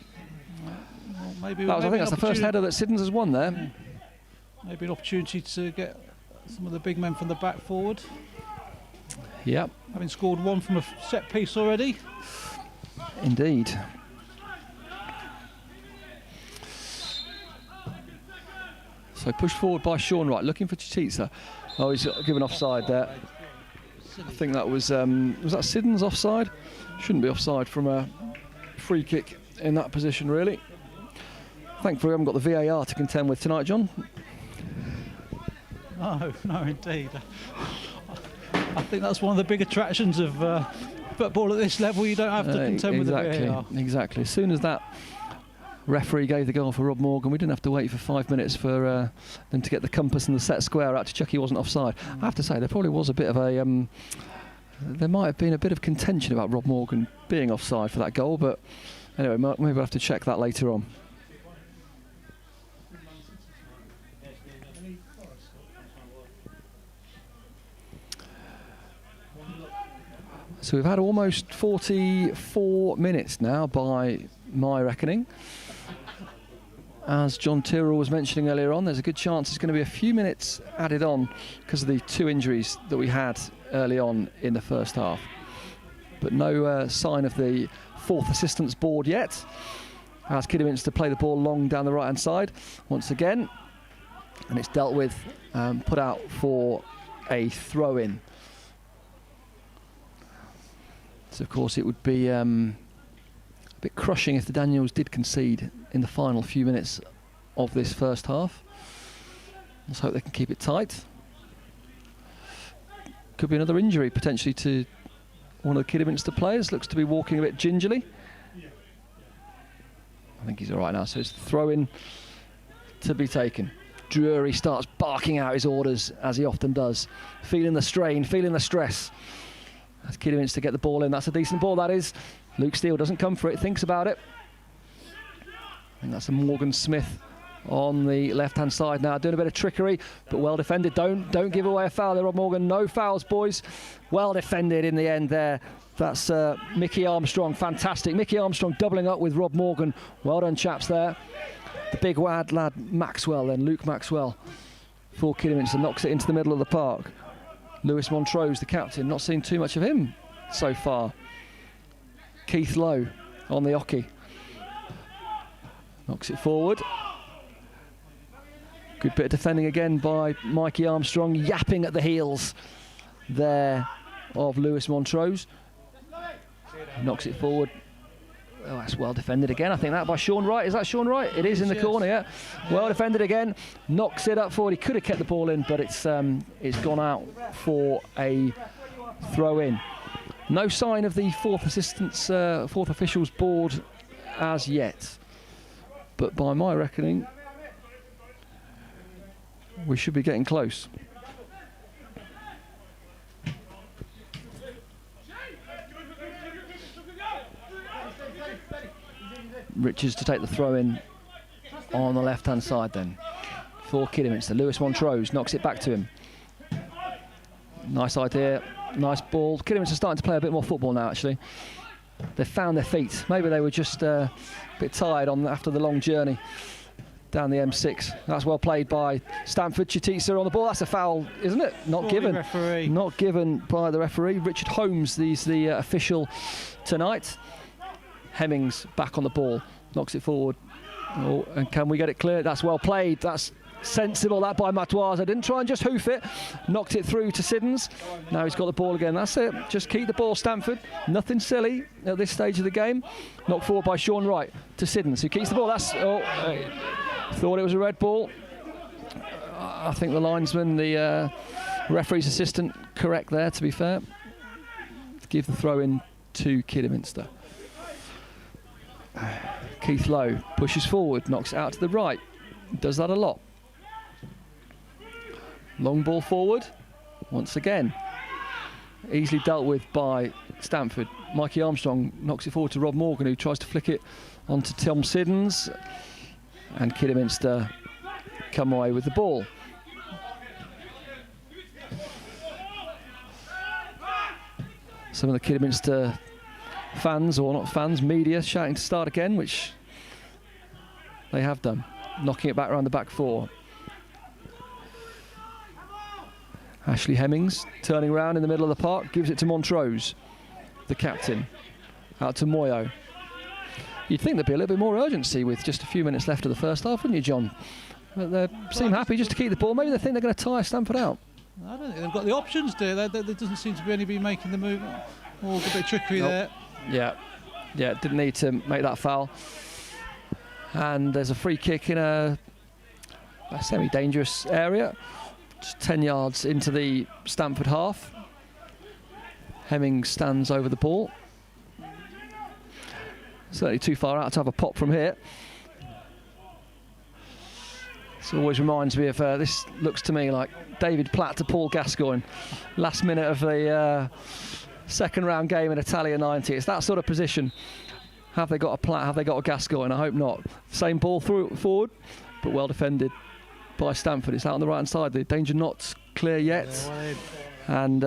Well, I think that's the first header that Siddons has won there. Yeah. Maybe an opportunity to get some of the big men from the back forward. Yep. Having scored 1 from a set piece already. Indeed. So pushed forward by Sean Wright, looking for Chitisa. Oh, he's given offside there. I think that was that Siddons offside? Shouldn't be offside from a free kick in that position, really. Thankfully, we haven't got the VAR to contend with tonight, John. No, indeed. I think that's one of the big attractions of football at this level. You don't have to contend with the VAR. Exactly. As soon as that referee gave the goal for Rob Morgan, we didn't have to wait for 5 minutes for them to get the compass and the set square out to check he wasn't offside. I have to say, there probably was a bit of a... there might have been a bit of contention about Rob Morgan being offside for that goal, but anyway, maybe we'll have to check that later on. So we've had almost 44 minutes now by my reckoning. As John Tyrrell was mentioning earlier on, there's a good chance there's going to be a few minutes added on because of the 2 injuries that we had early on in the first half. But no sign of the 4th assistance board yet. As Kidderminster play the ball long down the right-hand side once again. And it's dealt with, put out for a throw-in. So, of course, it would be a bit crushing if the Daniels did concede in the final few minutes of this first half. Let's hope they can keep it tight. Could be another injury potentially to one of the Kidderminster players. Looks to be walking a bit gingerly. I think he's all right now. So it's throw-in to be taken. Drury starts barking out his orders, as he often does. Feeling the strain, feeling the stress. As Kidderminster get the ball in. That's a decent ball, that is. Luke Steele doesn't come for it, thinks about it. I think that's a Morgan Smith on the left-hand side now, doing a bit of trickery, but well defended. Don't give away a foul there, Rob Morgan. No fouls, boys. Well defended in the end there. That's Mickey Armstrong, fantastic. Mickey Armstrong doubling up with Rob Morgan. Well done, chaps there. The big lad Maxwell then, Luke Maxwell, for Kidderminster, knocks it into the middle of the park. Lewis Montrose, the captain, not seen too much of him so far. Keith Lowe on the hockey. Knocks it forward. Good bit of defending again by Mikey Armstrong, yapping at the heels there of Lewis Montrose. Knocks it forward. Oh, that's well defended again. I think that by Sean Wright. Is that Sean Wright? It is in the corner, yeah. Well defended again. Knocks it up forward. He could have kept the ball in, but it's gone out for a throw in. No sign of the fourth officials board as yet. But by my reckoning, we should be getting close. Richards to take the throw in on the left hand side then for Kidderminster. Lewis Montrose knocks it back to him. Nice idea, nice ball. Kidderminster starting to play a bit more football now actually. They've found their feet. Maybe they were just a bit tired after the long journey down the M6. That's well played by Stamford. Chitisa on the ball. That's a foul, isn't it? Not given. Referee. Not given by the referee. Richard Holmes, he's the official tonight. Hemmings back on the ball, knocks it forward. Oh, and can we get it clear? That's well played. That's sensible, that by Matoise. I didn't try and just hoof it. Knocked it through to Siddons. Now he's got the ball again. That's it. Just keep the ball, Stamford. Nothing silly at this stage of the game. Knocked forward by Sean Wright to Siddons, who keeps the ball. That's thought it was a red ball. I think the linesman, the referee's assistant, correct there, to be fair. Give the throw in to Kidderminster. Keith Lowe pushes forward, knocks it out to the right. Does that a lot. Long ball forward, once again. Easily dealt with by Stamford. Mikey Armstrong knocks it forward to Rob Morgan, who tries to flick it onto Tom Siddons. And Kidderminster come away with the ball. Some of the Kidderminster fans, or not fans, media, shouting to start again, which they have done. Knocking it back around the back four. Ashley Hemmings turning around in the middle of the park, gives it to Montrose, the captain. Out to Moyo. You'd think there'd be a little bit more urgency with just a few minutes left of the first half, wouldn't you, John? But they seem happy just to keep the ball. Maybe they think they're going to tire Stamford out. I don't think they've got the options, do they? There doesn't seem to be anybody making the move. Oh, a bit trickery there. Yeah, didn't need to make that foul. And there's a free kick in a semi-dangerous area, just 10 yards into the Stamford half. Hemmings stands over the ball. Certainly too far out to have a pop from here. This always reminds me of, this looks to me like David Platt to Paul Gascoigne. Last minute of the second round game in Italia 90. It's that sort of position. Have they got a Platt? Have they got a Gascoigne? I hope not. Same ball forward, but well defended by Stamford. It's out on the right hand side. The danger not clear yet. And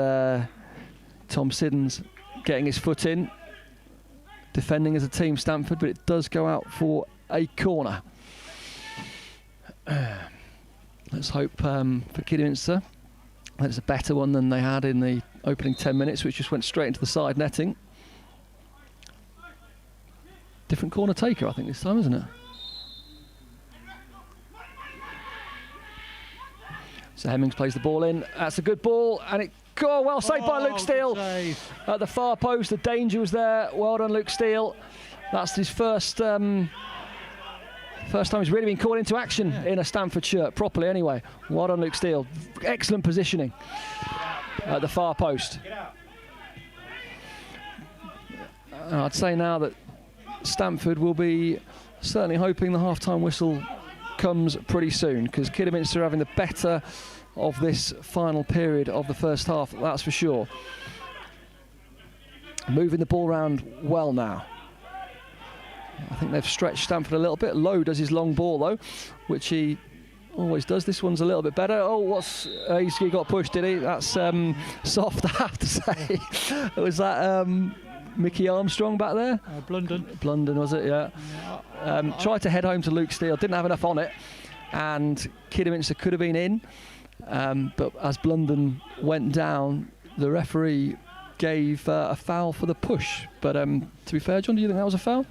Tom Siddons getting his foot in. Defending as a team, Stamford, but it does go out for a corner. Let's hope for Kidderminster that it's a better one than they had in the opening 10 minutes, which just went straight into the side netting. Different corner taker, I think, this time, isn't it? So Hemmings plays the ball in. That's a good ball, and it well saved by Luke Steele at the far post. The danger was there. Well done, Luke Steele. That's his first time he's really been called into action in a Stamford shirt, properly anyway. Well done, Luke Steele. Excellent positioning at the far post. I'd say now that Stamford will be certainly hoping the half-time whistle comes pretty soon, because Kidderminster are having the better of this final period of the first half, that's for sure. Moving the ball around well now. I think they've stretched Stamford a little bit. Lowe does his long ball though, which he always does. This one's a little bit better. Oh, he got pushed, did he? That's soft, I have to say. Was that Mickey Armstrong back there? Blunden, was it? Yeah. Tried to head home to Luke Steele, didn't have enough on it, and Kidderminster could have been in. But as Blunden went down, the referee gave a foul for the push. But to be fair, John, do you think that was a foul?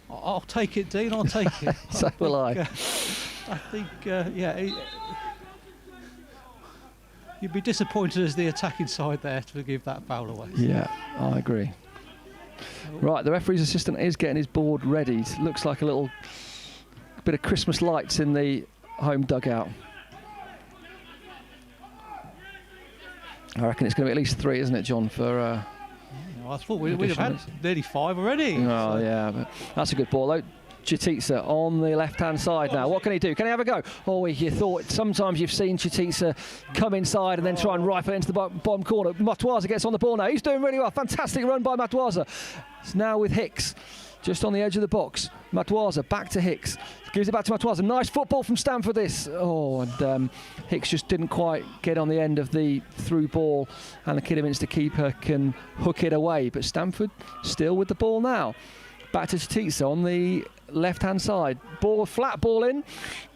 I'll take it, Dean. I'll take it. So will I. I think, you'd be disappointed as the attacking side there to give that foul away. Yeah, I agree. Right, the referee's assistant is getting his board ready. It looks like a little bit of Christmas lights in the home dugout. I reckon it's going to be at least 3, isn't it, John, for... I thought we'd have had nearly 5 already. Oh, yeah, but that's a good ball, though. Chititsa on the left-hand side now. What can he do? Can he have a go? Oh, you thought sometimes you've seen Chititsa come inside and then try and rifle into the bottom corner. Matwaza gets on the ball now. He's doing really well. Fantastic run by Matwaza. It's now with Hicks, just on the edge of the box. Matwaza back to Hicks. Gives it back to Matwaza. Nice football from Stamford this. Oh, and Hicks just didn't quite get on the end of the through ball, and the Kidderminster keeper can hook it away. But Stamford still with the ball now. Back to Chititsa on the left-hand side. Flat ball in.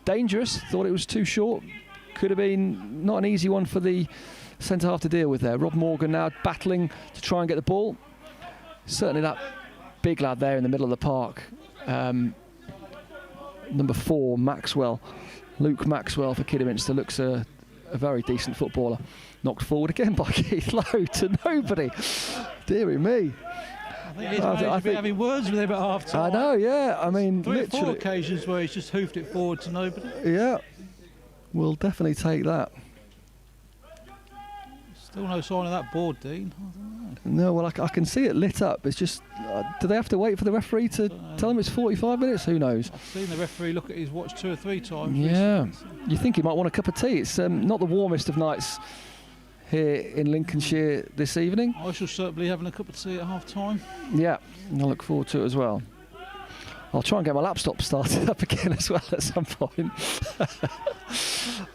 Dangerous. Thought it was too short. Could have been not an easy one for the centre-half to deal with there. Rob Morgan now battling to try and get the ball. Certainly that big lad there in the middle of the park. Number 4, Maxwell. Luke Maxwell for Kidderminster looks a very decent footballer. Knocked forward again by Keith Lowe to nobody. Deary me. I think having words with him at half time. I know, yeah. I mean, 3 or literally 4 occasions where he's just hoofed it forward to nobody. Yeah, we'll definitely take that. Still no sign of that board, Dean. I don't know. No, well, I can see it lit up. It's just, do they have to wait for the referee to tell them it's 45 minutes? Who knows? I've seen the referee look at his watch 2 or 3 times. Yeah, recently. you think he might want a cup of tea. It's not the warmest of nights here in Lincolnshire this evening. I shall certainly be having a cup of tea at half time. Yeah, I look forward to it as well. I'll try and get my laptop started up again as well at some point.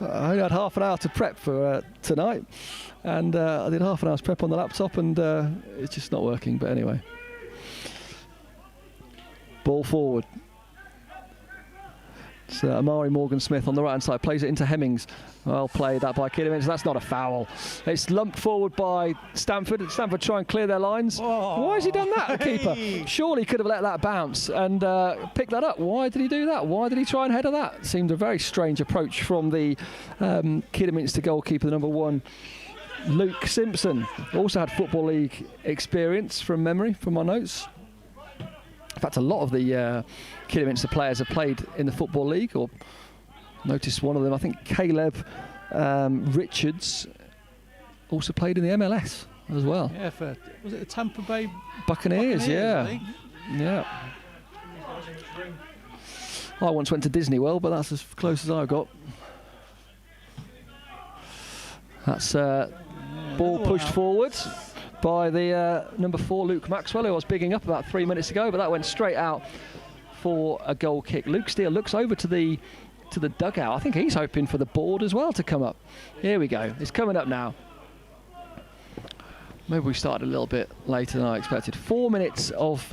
I only had half an hour to prep for tonight, and I did half an hour's prep on the laptop, and it's just not working. But anyway, ball forward. It's Amari Morgan-Smith on the right-hand side, plays it into Hemmings. Well played that by Kidderminster. That's not a foul. It's lumped forward by Stamford. Stamford try and clear their lines. Oh, Why has he done that, the keeper? Surely he could have let that bounce and picked that up. Why did he do that? Why did he try and header that? Seemed a very strange approach from the Kidderminster goalkeeper, the number 1, Luke Simpson. Also had Football League experience from memory, from my notes. In fact, a lot of the Kidderminster players have played in the Football League, or noticed one of them, I think Caleb Richards, also played in the MLS as well. Yeah, was it the Tampa Bay Buccaneers? Yeah. I think? Yeah. I once went to Disney World, but that's as close as I got. That's ball pushed forward by the number 4, Luke Maxwell, who I was bigging up about 3 minutes ago, but that went straight out for a goal kick. Luke Steele looks over to the dugout. I think he's hoping for the board as well to come up. Here we go. It's coming up now. Maybe we started a little bit later than I expected. 4 minutes of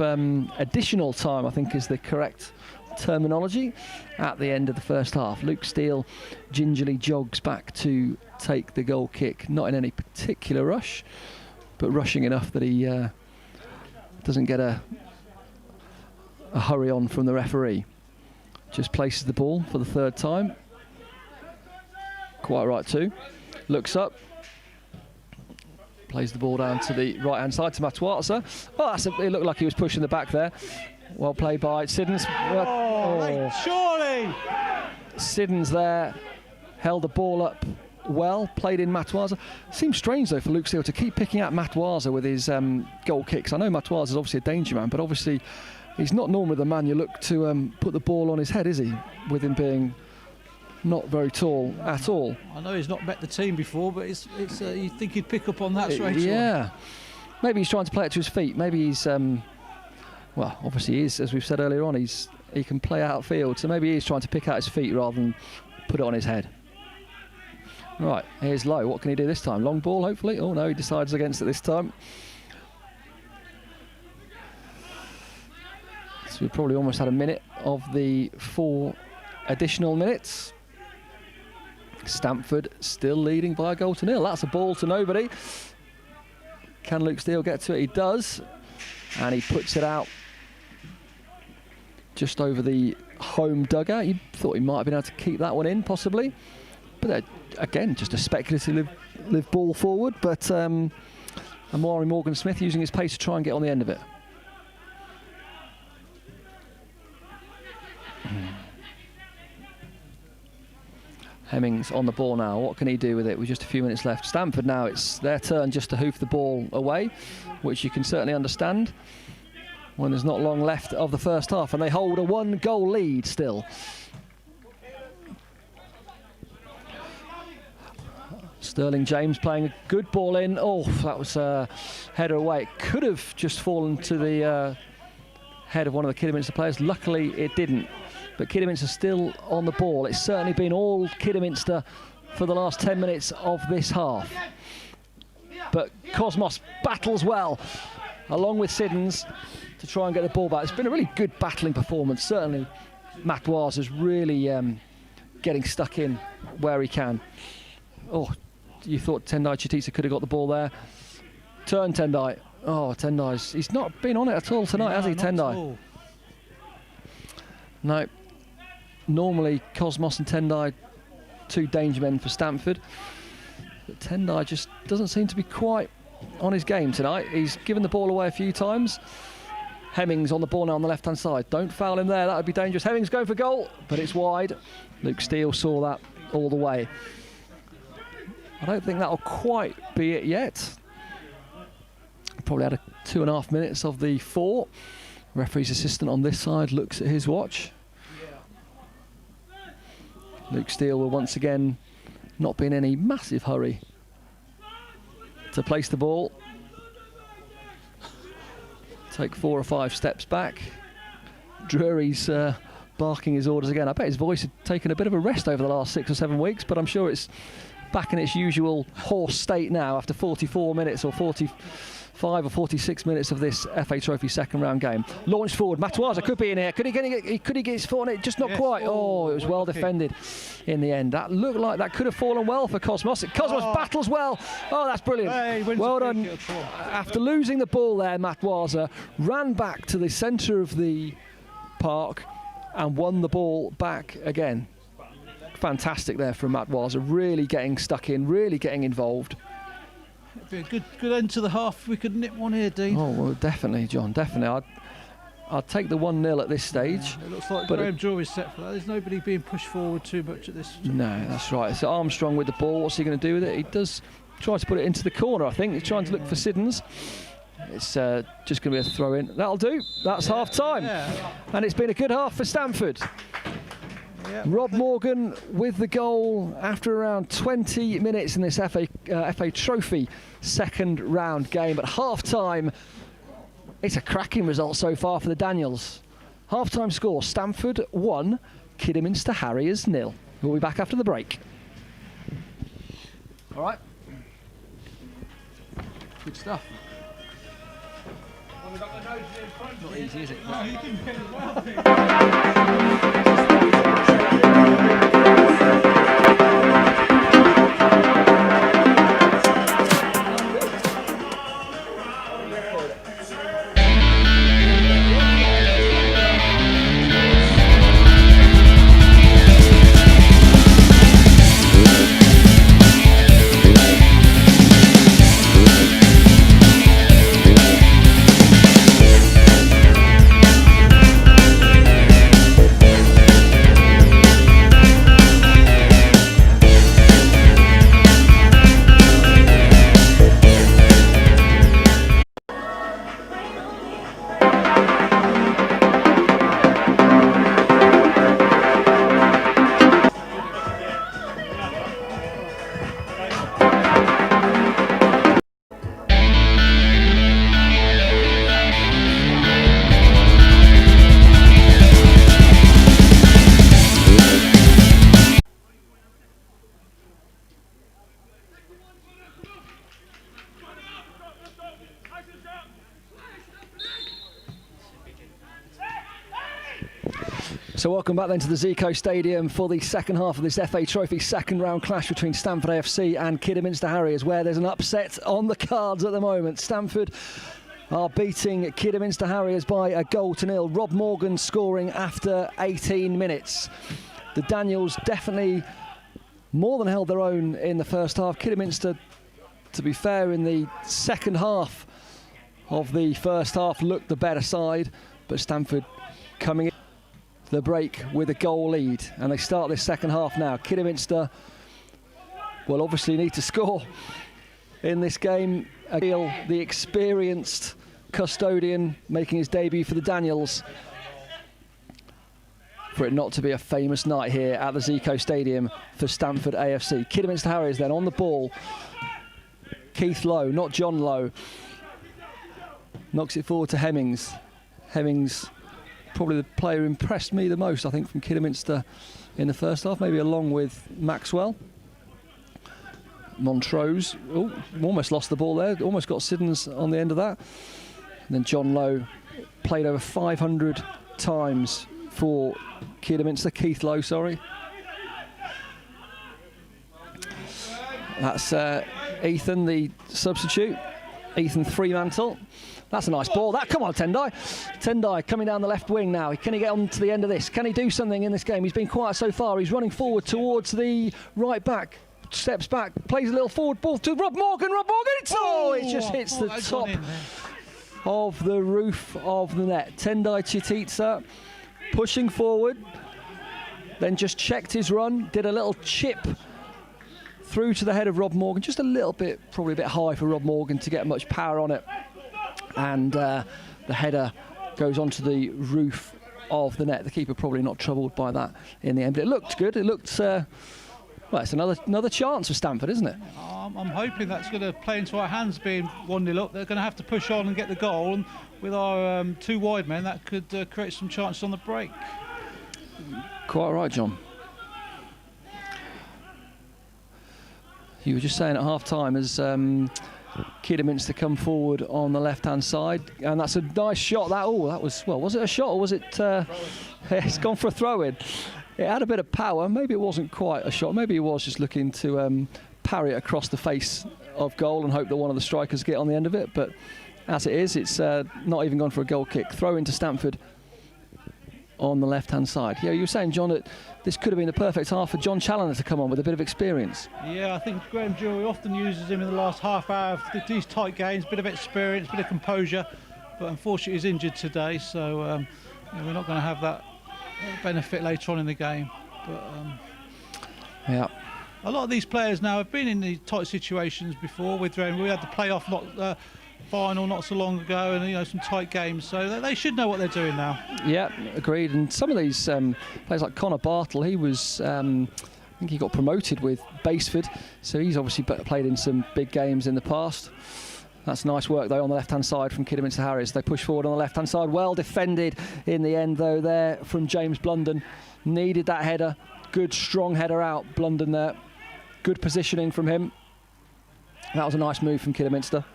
additional time, I think, is the correct terminology at the end of the first half. Luke Steele gingerly jogs back to take the goal kick, not in any particular rush, but rushing enough that he doesn't get a hurry on from the referee. Just places the ball for the 3rd time. Quite right too. Looks up. Plays the ball down to the right-hand side to Matwaza. Well, it looked like he was pushing the back there. Well played by Siddons. Mate, surely! Siddons there held the ball up well, played in Matwaza. Seems strange though for Luke Steele to keep picking out Matwaza with his goal kicks. I know Matwaza is obviously a danger man, but obviously he's not normally the man you look to put the ball on his head, is he? With him being not very tall at all. I know he's not met the team before, but it's you'd think he'd pick up on that straight away. Yeah. Maybe he's trying to play it to his feet. Maybe he's well, obviously he is, as we've said earlier on, he can play outfield, so maybe he's trying to pick out his feet rather than put it on his head. Right, here's Lowe. What can he do this time? Long ball, hopefully. Oh no, he decides against it this time. So we've probably almost had a minute of the 4 additional minutes. Stamford still leading by a 1-0. That's a ball to nobody. Can Luke Steele get to it? He does. And he puts it out just over the home dugout. You thought he might have been able to keep that one in, possibly. But again, just a speculative ball forward. But Amari Morgan-Smith using his pace to try and get on the end of it. Hemmings on the ball now. What can he do with it with just a few minutes left? Stamford now, it's their turn just to hoof the ball away, which you can certainly understand when there's not long left of the first half, and they hold a 1-goal lead still. Sterling James playing a good ball in. Oh, that was a header away. It could have just fallen to the head of one of the Kidderminster players. Luckily, it didn't. But Kidderminster still on the ball. It's certainly been all Kidderminster for the last 10 minutes of this half. But Cosmos battles well, along with Siddons, to try and get the ball back. It's been a really good battling performance. Certainly, Matoise is really getting stuck in where he can. Oh, you thought Tendai Chitisa could have got the ball there. Turn Tendai. Oh, Tendai's... He's not been on it at all tonight, has he, Tendai? No. Normally, Cosmos and Tendai, 2 danger men for Stamford. But Tendai just doesn't seem to be quite on his game tonight. He's given the ball away a few times. Hemmings on the ball now on the left-hand side. Don't foul him there, that would be dangerous. Hemmings going for goal, but it's wide. Luke Steele saw that all the way. I don't think that'll quite be it yet. Probably had 2.5 minutes of the 4. Referee's assistant on this side looks at his watch. Luke Steele will once again not be in any massive hurry to place the ball. Take 4 or 5 steps back. Drury's barking his orders again. I bet his voice had taken a bit of a rest over the last 6 or 7 weeks, but I'm sure it's back in its usual hoarse state now after 44 minutes or 45 or 46 minutes of this FA Trophy second round game. Launched forward, Matoise could be in here. Could he get his foot on it? Just not quite. Oh, it was well defended in the end. That looked like that could have fallen well for Cosmos. Cosmos battles well. Oh, that's brilliant. Hey, well done. After losing the ball there, Matoise ran back to the centre of the park and won the ball back again. Fantastic there from Matoise, really getting stuck in, really getting involved. It'd be a good end to the half. We could nip one here, Dean. Oh, well, definitely, John, definitely. I'd take the 1-0 at this stage. It looks like Graham Drury is set for that. There's nobody being pushed forward too much at this. No, that's right. So Armstrong with the ball. What's he going to do with it? He does try to put it into the corner, I think. He's trying to look for Siddons. It's just going to be a throw in. That'll do. That's half time. Yeah. And it's been a good half for Stamford. Yeah, Rob Morgan with the goal after around 20 minutes in this FA Trophy second round game. At half time, it's a cracking result so far for the Daniels. Half time score, Stamford 1, Kidderminster Harriers 0. We'll be back after the break. All right. Good stuff. Well, we've got the noses in front. Not easy, is it? No, you can get it well. So welcome back then to the Zico Stadium for the second half of this FA Trophy second round clash between Stamford AFC and Kidderminster Harriers, where there's an upset on the cards at the moment. Stamford are beating Kidderminster Harriers by 1-0. Rob Morgan scoring after 18 minutes. The Daniels definitely more than held their own in the first half. Kidderminster, to be fair, in the second half of the first half looked the better side, but Stamford coming in the break with a goal lead, and they start this second half now. Kidderminster will obviously need to score in this game. The experienced custodian making his debut for the Daniels, for it not to be a famous night here at the Zico Stadium for Stamford AFC. Kidderminster Harriers then on the ball. Keith Lowe, not John Lowe, knocks it forward to Hemmings. Hemmings, probably the player who impressed me the most, I think, from Kidderminster in the first half, maybe along with Maxwell. Montrose, almost lost the ball there, almost got Siddons on the end of that. And then John Lowe played over 500 times for Kidderminster, Keith Lowe, sorry. That's Ethan, the substitute, Ethan Fremantle. That's a nice ball. Come on, Tendai. Tendai coming down the left wing now. Can he get on to the end of this? Can he do something in this game? He's been quiet so far. He's running forward towards the right back. Steps back, plays a little forward ball to Rob Morgan. Rob Morgan, it just hits the top of the roof of the net. Tendai Chititsa pushing forward, then just checked his run, did a little chip through to the head of Rob Morgan, just a little bit, probably a bit high for Rob Morgan to get much power on it. And the header goes onto the roof of the net. The keeper probably not troubled by that in the end, but it looked good. It looked, well, it's another chance for Stamford, isn't it? I'm hoping that's going to play into our hands, being 1-0 up. They're going to have to push on and get the goal, and with our two wide men, that could create some chances on the break. Quite right, John. You were just saying at half-time as Kidderminster come forward on the left-hand side, and that's a nice shot. That was, well, was it a shot or was it? It's gone for a throw-in. It had a bit of power. Maybe it wasn't quite a shot. Maybe he was just looking to parry it across the face of goal and hope that one of the strikers get on the end of it. But as it is, it's not even gone for a goal kick. Throw into Stamford on the left-hand side. Yeah, you were saying, John, that this could have been the perfect half for John Challoner to come on with a bit of experience. Yeah, I think Graham Drury often uses him in the last half hour of these tight games, bit of experience, bit of composure, but unfortunately he's injured today, so we're not going to have that benefit later on in the game. But yeah, a lot of these players now have been in these tight situations before. We had the playoff final not so long ago, and some tight games, so they should know what they're doing now. Yeah, agreed. And some of these players like Connor Bartle, he was I think he got promoted with Baseford, so he's obviously played in some big games in the past. That's nice work though on the left-hand side from Kidderminster Harriers. They push forward on the left-hand side. Well defended in the end though there from James Blunden. Needed that header. Good strong header out, Blunden there. Good positioning from him. That was a nice move from Kidderminster.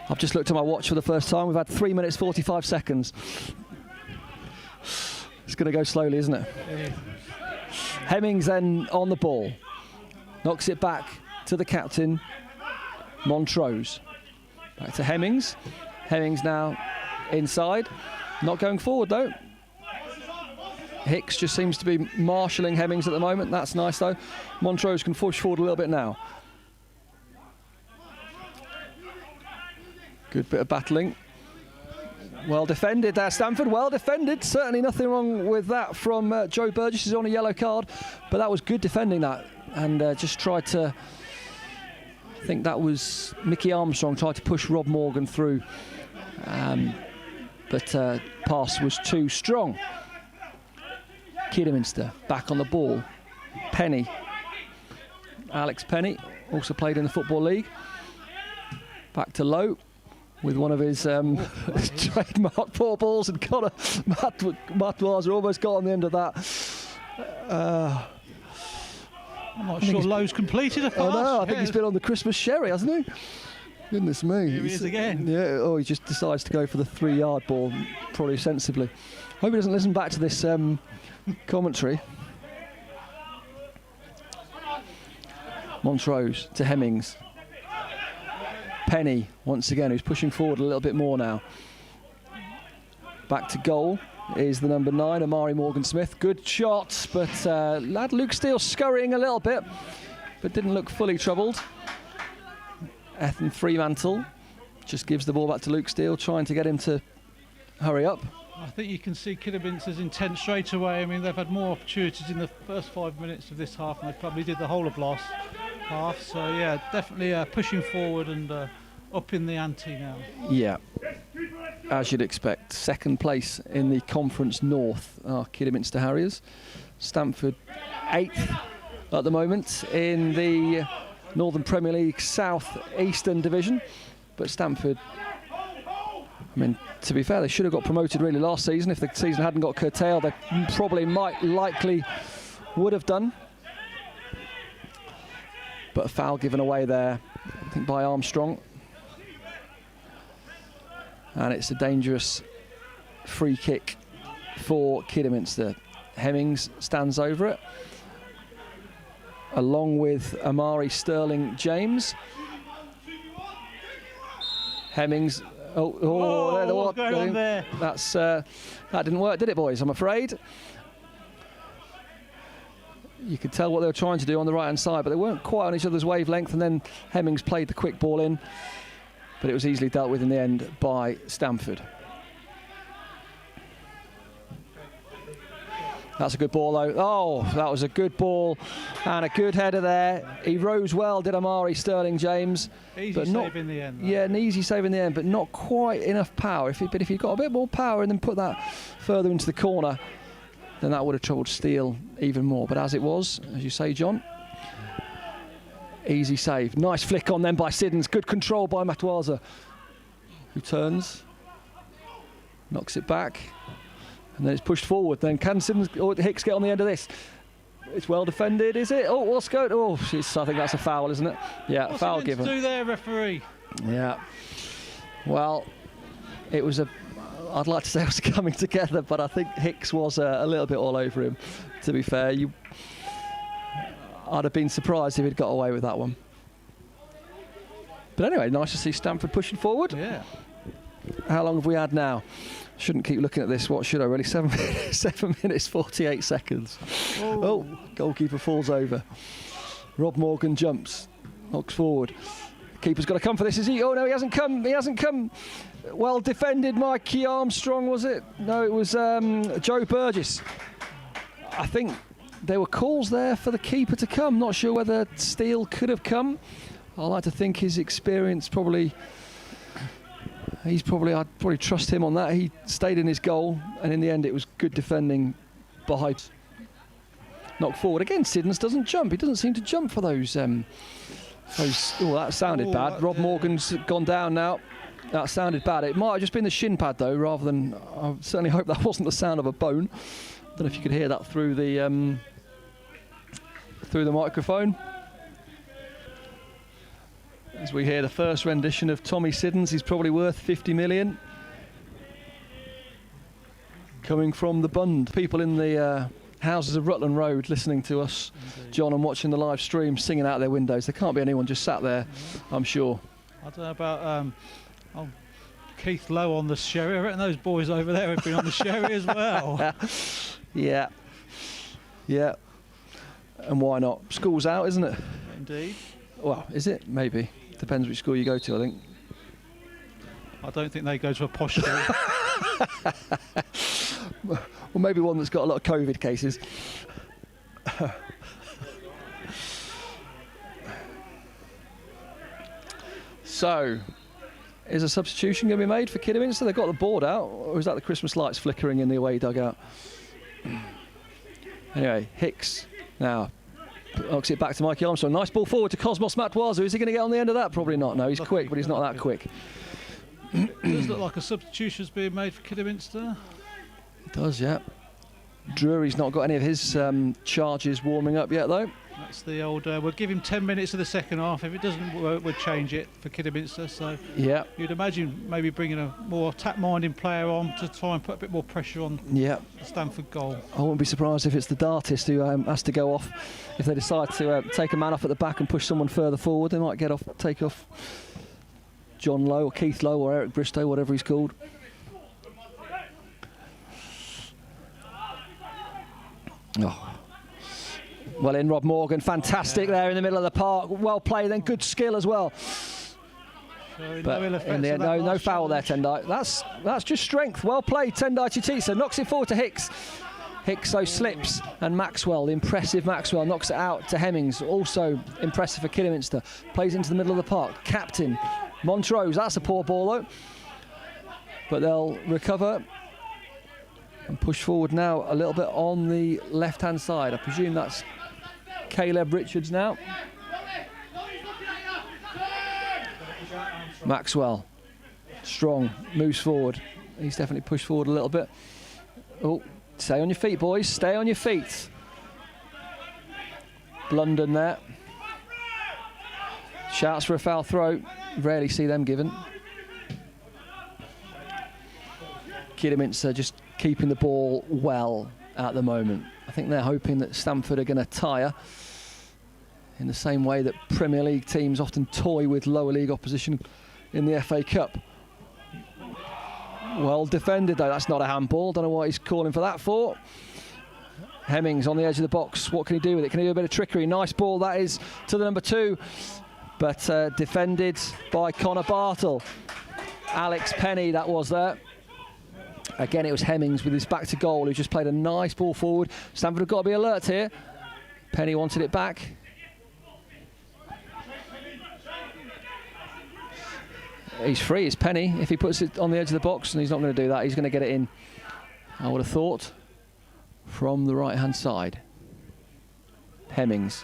I've just looked at my watch for the first time. We've had 3 minutes 45 seconds. It's going to go slowly, isn't it? Yeah. Hemmings then on the ball. Knocks it back to the captain, Montrose. Back to Hemmings. Hemmings now inside. Not going forward though. Hicks just seems to be marshalling Hemmings at the moment. That's nice though. Montrose can push forward a little bit now. Good bit of battling. Well defended there, Stamford. Well defended. Certainly nothing wrong with that from Joe Burgess. He's on a yellow card, but that was good defending that. And just tried to, I think that was Mickey Armstrong, tried to push Rob Morgan through. But pass was too strong. Kidderminster back on the ball. Penny. Alex Penny, also played in the Football League. Back to Lowe with one of his trademark poor balls, and Connor Matwaza almost got on the end of that. I'm not sure Lowe's completed a pass. I know, I think he's been on the Christmas sherry, hasn't he? Goodness me. Here he is again. Yeah, he just decides to go for the 3-yard ball, probably sensibly. Hope he doesn't listen back to this commentary. Montrose to Hemmings. Penny, once again, who's pushing forward a little bit more now. Back to goal is the number 9, Amari Morgan-Smith. Good shot, but lad Luke Steele scurrying a little bit, but didn't look fully troubled. Ethan Fremantle just gives the ball back to Luke Steele, trying to get him to hurry up. I think you can see Kidderminster's intent straight away. I mean, they've had more opportunities in the first 5 minutes of this half, and they probably did the whole of last half. So yeah, definitely pushing forward and up in the ante now. Yeah, as you'd expect. Second place in the Conference North are Kidderminster Harriers. Stamford 8th at the moment in the Northern Premier League South Eastern Division. But Stamford, I mean, to be fair, they should have got promoted really last season. If the season hadn't got curtailed, they probably likely would have done. But a foul given away there, I think, by Armstrong. And it's a dangerous free kick for Kidderminster. Hemmings stands over it, along with Amari Sterling James. Hemmings. What's going on there? That's that didn't work, did it, boys? I'm afraid. You could tell what they were trying to do on the right-hand side, but they weren't quite on each other's wavelength. And then Hemmings played the quick ball in, but it was easily dealt with in the end by Stamford. That's a good ball, though. Oh, that was a good ball and a good header there. He rose well, did Amari Sterling James. Easy save in the end, though. Yeah, an easy save in the end, but not quite enough power. But if he'd got a bit more power and then put that further into the corner, then that would have troubled Steele even more. But as it was, as you say, John, easy save. Nice flick on then by Siddons. Good control by Matwaza, who turns, knocks it back. And then it's pushed forward. Then can Simmons or Hicks get on the end of this? It's well defended, is it? Oh, what's going? Oh, I think that's a foul, isn't it? Yeah, what's foul given. What's do there, referee? Yeah. Well, it was I'd like to say it was coming together, but I think Hicks was a little bit all over him. To be fair, I'd have been surprised if he'd got away with that one. But anyway, nice to see Stamford pushing forward. Yeah. How long have we had now? Shouldn't keep looking at this. What should I really? 7 minutes 48 seconds. Oh, goalkeeper falls over. Rob Morgan jumps, knocks forward. Keeper's got to come for this, is he? Oh no, he hasn't come. He hasn't come. Well defended, Mikey Armstrong, was it? No, it was Joe Burgess. I think there were calls there for the keeper to come. Not sure whether Steele could have come. I like to think his experience probably. I'd probably trust him on that. He stayed in his goal, and in the end it was good defending behind. Knocked forward again. Siddons doesn't jump. He doesn't seem to jump for those. Oh, that sounded bad. Rob Morgan's gone down now. That sounded bad. It might have just been the shin pad though, rather than. I certainly hope that wasn't the sound of a bone. Don't know if you could hear that through the microphone. As we hear the first rendition of Tommy Siddons, he's probably worth 50 million. Coming from the Bund. People in the houses of Rutland Road listening to us, indeed, John, and watching the live stream, singing out their windows. There can't be anyone just sat there, I'm sure. I don't know about Keith Lowe on the sherry. I reckon those boys over there have been on the sherry as well. Yeah. Yeah. And why not? School's out, isn't it? Indeed. Well, is it? Maybe. Depends which school you go to, I think. I don't think they go to a posh school. Well, maybe one that's got a lot of COVID cases. So, is a substitution going to be made for Kidderminster? They've got the board out, or is that the Christmas lights flickering in the away dugout? Anyway, Hicks now knocks it back to Mikey Armstrong. Nice ball forward to Cosmos Matwaza. Is he going to get on the end of that? Probably not. No, he's quick, but he's not that quick. It does look like a substitution's being made for Kidderminster. It does, yeah. Drury's not got any of his charges warming up yet, though. That's the old, we'll give him 10 minutes of the second half. If it doesn't work, we'll change it for Kidderminster. So Yeah. you'd imagine maybe bringing a more attack-minded player on to try and put a bit more pressure on Yeah. the Stamford goal. I wouldn't be surprised if it's the Dartist who has to go off. If they decide to take a man off at the back and push someone further forward, they might take off John Lowe or Keith Lowe or Eric Bristow, whatever he's called. Oh. Well in, Rob Morgan, fantastic there in the middle of the park. Well played, then good skill as well. But in the end, no foul there, Tendai. That's just strength. Well played, Tendai Chitisa. Knocks it forward to Hicks. Hicks though slips, and Maxwell, the impressive Maxwell, knocks it out to Hemmings. Also impressive for Kidderminster. Plays into the middle of the park. Captain Montrose. That's a poor ball though. But they'll recover and push forward now a little bit on the left-hand side. I presume that's Caleb Richards now. Maxwell, strong, moves forward. He's definitely pushed forward a little bit. Oh, stay on your feet, boys. Stay on your feet. Blunden there. Shouts for a foul throw. Rarely see them given. Kidderminster just keeping the ball well at the moment. I think they're hoping that Stamford are going to tire in the same way that Premier League teams often toy with lower league opposition in the FA Cup. Well defended though, that's not a handball. Don't know what he's calling for that for. Hemmings on the edge of the box. What can he do with it? Can he do a bit of trickery? Nice ball that is to the number 2, but defended by Connor Bartle. Alex Penny that was there. Again, it was Hemmings with his back to goal who just played a nice ball forward. Stamford have got to be alert here. Penny wanted it back. He's free, it's Penny. If he puts it on the edge of the box, and he's not going to do that, he's going to get it in, I would have thought, from the right-hand side. Hemmings.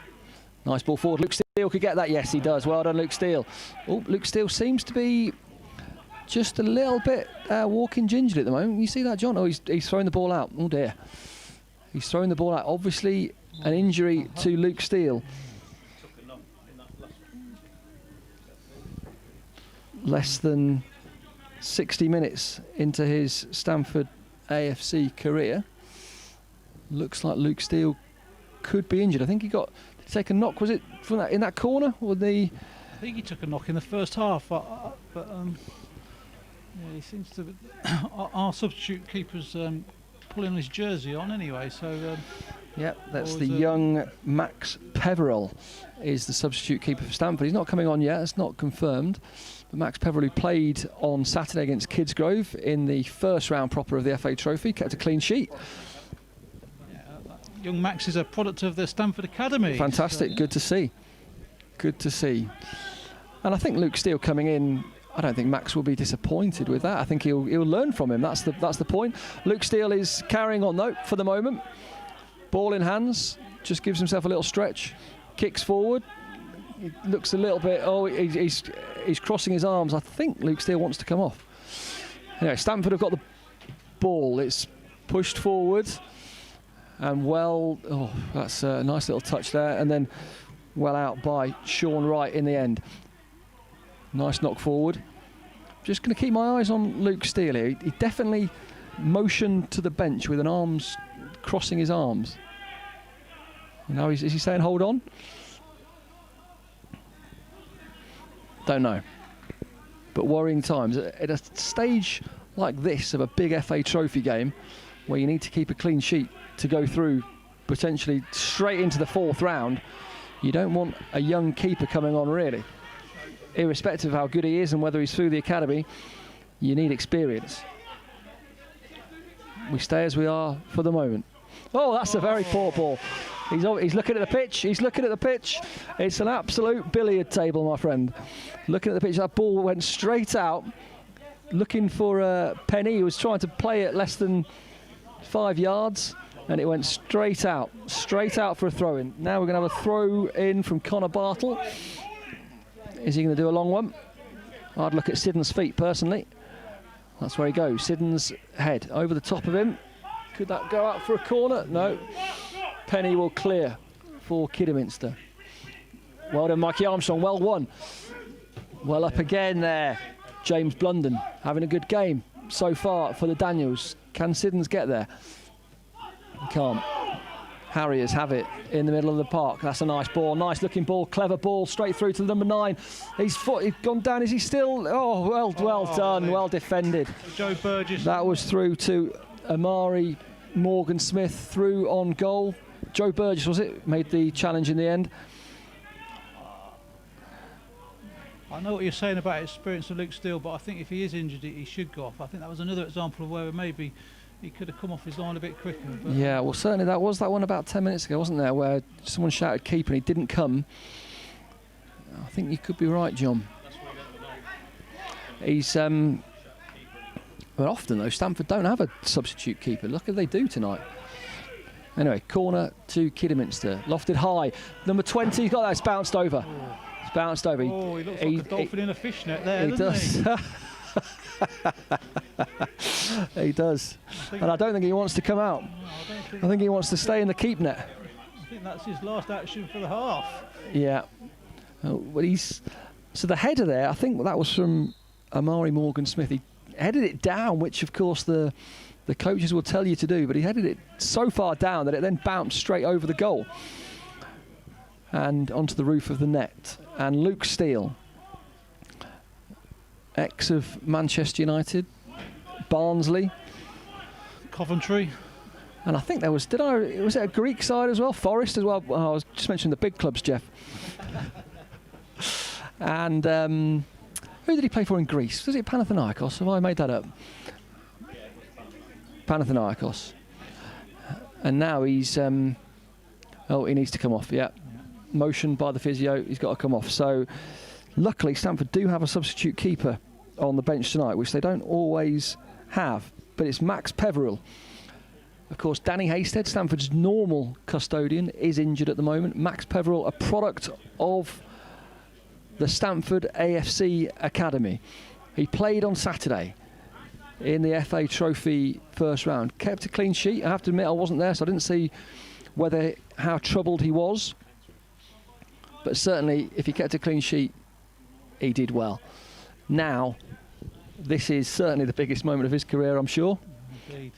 Nice ball forward. Luke Steele could get that. Yes, he does. Well done, Luke Steele. Oh, Luke Steele seems to be just a little bit walking gingerly at the moment. You see that, John? Oh, he's throwing the ball out. Oh, dear. He's throwing the ball out. Obviously, an injury to Luke Steele. Less than 60 minutes into his Stamford AFC career. Looks like Luke Steele could be injured. I think he got to take a knock. Was it from that in that corner? Or I think he took a knock in the first half, but yeah, he seems to. Our substitute keeper's pulling his jersey on anyway. So. Yeah, that's the young Max Peverell is the substitute keeper for Stamford. He's not coming on yet. It's not confirmed. But Max Peverell, who played on Saturday against Kidsgrove in the first round proper of the FA Trophy, kept a clean sheet. Yeah, young Max is a product of the Stamford Academy. Fantastic, good to see. Good to see. And I think Luke Steele coming in, I don't think Max will be disappointed with that. I think he'll learn from him. That's the point. Luke Steele is carrying on though for the moment. Ball in hands, just gives himself a little stretch, kicks forward. He looks a little bit. Oh, he's crossing his arms. I think Luke Steele wants to come off. Anyway, Stamford have got the ball. It's pushed forward, and well. Oh, that's a nice little touch there, and then well out by Sean Wright in the end. Nice knock forward. Just going to keep my eyes on Luke Steele here. He definitely motioned to the bench with an arms crossing his arms. You know, is he saying hold on? Don't know. But worrying times. At a stage like this of a big FA Trophy game, where you need to keep a clean sheet to go through potentially straight into the 4th round, you don't want a young keeper coming on really. Irrespective of how good he is and whether he's through the academy, you need experience. We stay as we are for the moment. Oh, that's a very poor ball. He's looking at the pitch. He's looking at the pitch. It's an absolute billiard table, my friend. Looking at the pitch, that ball went straight out. Looking for Penny, who was trying to play it less than 5 yards, and it went straight out for a throw-in. Now we're going to have a throw-in from Connor Bartle. Is he going to do a long one? I'd look at Siddon's feet, personally. That's where he goes. Siddon's head over the top of him. Could that go out for a corner? No. Penny will clear for Kidderminster. Well done, Mikey Armstrong. Well won. Well up again there. James Blunden having a good game so far for the Daniels. Can Siddons get there? Can't. Harriers have it in the middle of the park. That's a nice ball, nice looking ball, clever ball, straight through to the number 9. He's gone down, is he still? Oh, well done, well defended. Joe Burgess. That was through to Amari Morgan-Smith, through on goal. Joe Burgess, was it? Made the challenge in the end. I know what you're saying about experience of Luke Steele, but I think if he is injured, he should go off. I think that was another example of where maybe he could have come off his line a bit quicker. But yeah, well, certainly that was that one about 10 minutes ago, wasn't there, where someone shouted keeper and he didn't come. I think you could be right, John. He's well, often though Stamford don't have a substitute keeper. Look, if they do tonight. Anyway, corner to Kidderminster, lofted high. Number 20, he's got that. It's bounced over. It's bounced over. Oh, he looks like a dolphin in a fishnet there, he doesn't does. He does. And I don't think he wants to come out. No, I think he wants to stay in the keep net. I think that's his last action for the half. Yeah. Well, so the header there, I think that was from Amari Morgan-Smith. He headed it down, which of course the coaches will tell you to do, but he headed it so far down that it then bounced straight over the goal and onto the roof of the net. And Luke Steele, ex of Manchester United, Barnsley, Coventry, and I think there was, was it a Greek side as well? Forest as well? I was just mentioning the big clubs, Jeff. And who did he play for in Greece? Was it Panathinaikos? Have I made that up? Panathinaikos. And now he's oh, he needs to come off. Yeah, motioned by the physio, he's got to come off. So luckily Stamford do have a substitute keeper on the bench tonight, which they don't always have, but it's Max Peveril. Of course, Danny Hasted, Stamford's normal custodian, is injured at the moment. Max Peveril, a product of the Stamford AFC Academy. He played on Saturday in the FA Trophy first round. Kept a clean sheet. I have to admit I wasn't there, so I didn't see how troubled he was. But certainly, if he kept a clean sheet, he did well. Now, this is certainly the biggest moment of his career, I'm sure. indeed.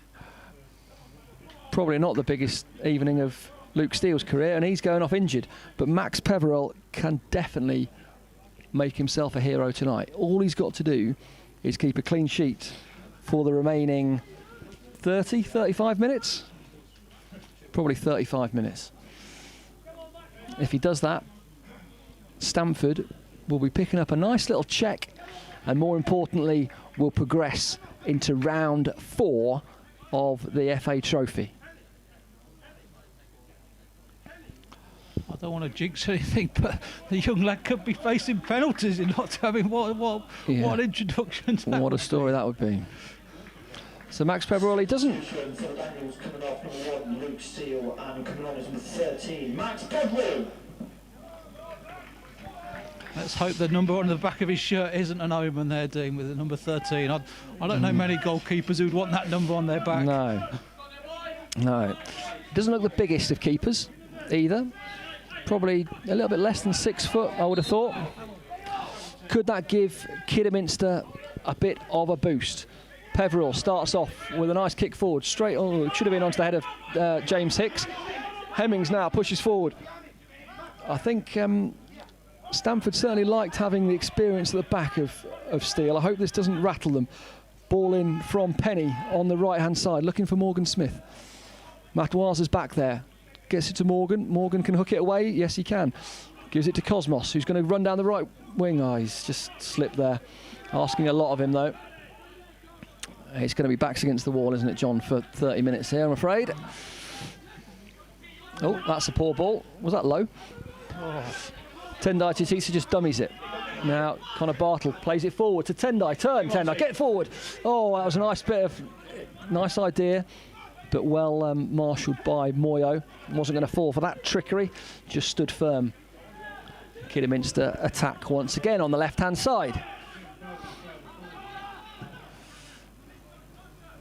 Probably not the biggest evening of Luke Steele's career, and he's going off injured. But Max Peveril can definitely make himself a hero tonight. All he's got to do is keep a clean sheet for the remaining 30, 35 minutes? Probably 35 minutes. If he does that, Stamford will be picking up a nice little check, and more importantly, will progress into round 4 of the FA Trophy. I don't want to jinx anything, but the young lad could be facing penalties in not having what an introduction to that. What a story that would be. So Max Peveril, he doesn't... For the Daniels coming off number 1, Luke Steele, and coming on as number 13, Max Peveril. Let's hope the number on the back of his shirt isn't an omen there, Dean, with the number 13. I don't know many goalkeepers who'd want that number on their back. No. Doesn't look the biggest of keepers either. Probably a little bit less than 6 foot, I would have thought. Could that give Kidderminster a bit of a boost? Peveril starts off with a nice kick forward, straight on. It should have been onto the head of James Hicks. Hemmings now pushes forward. I think Stamford certainly liked having the experience at the back of Steele. I hope this doesn't rattle them. Ball in from Penny on the right-hand side, looking for Morgan Smith. Matoise's back there. Gets it to Morgan. Morgan can hook it away. Yes, he can. Gives it to Cosmos, who's going to run down the right wing. Oh, he's just slipped there. Asking a lot of him, though. It's going to be backs against the wall, isn't it, John, for 30 minutes here, I'm afraid. Oh, that's a poor ball. Was that low? Oh. Tendai Titisa just dummies it. Now, Connor Bartle plays it forward to Tendai. Turn, Tendai, get forward. Oh, that was a nice idea, but well marshalled by Moyo. Wasn't going to fall for that trickery, just stood firm. Kidderminster attack once again on the left-hand side.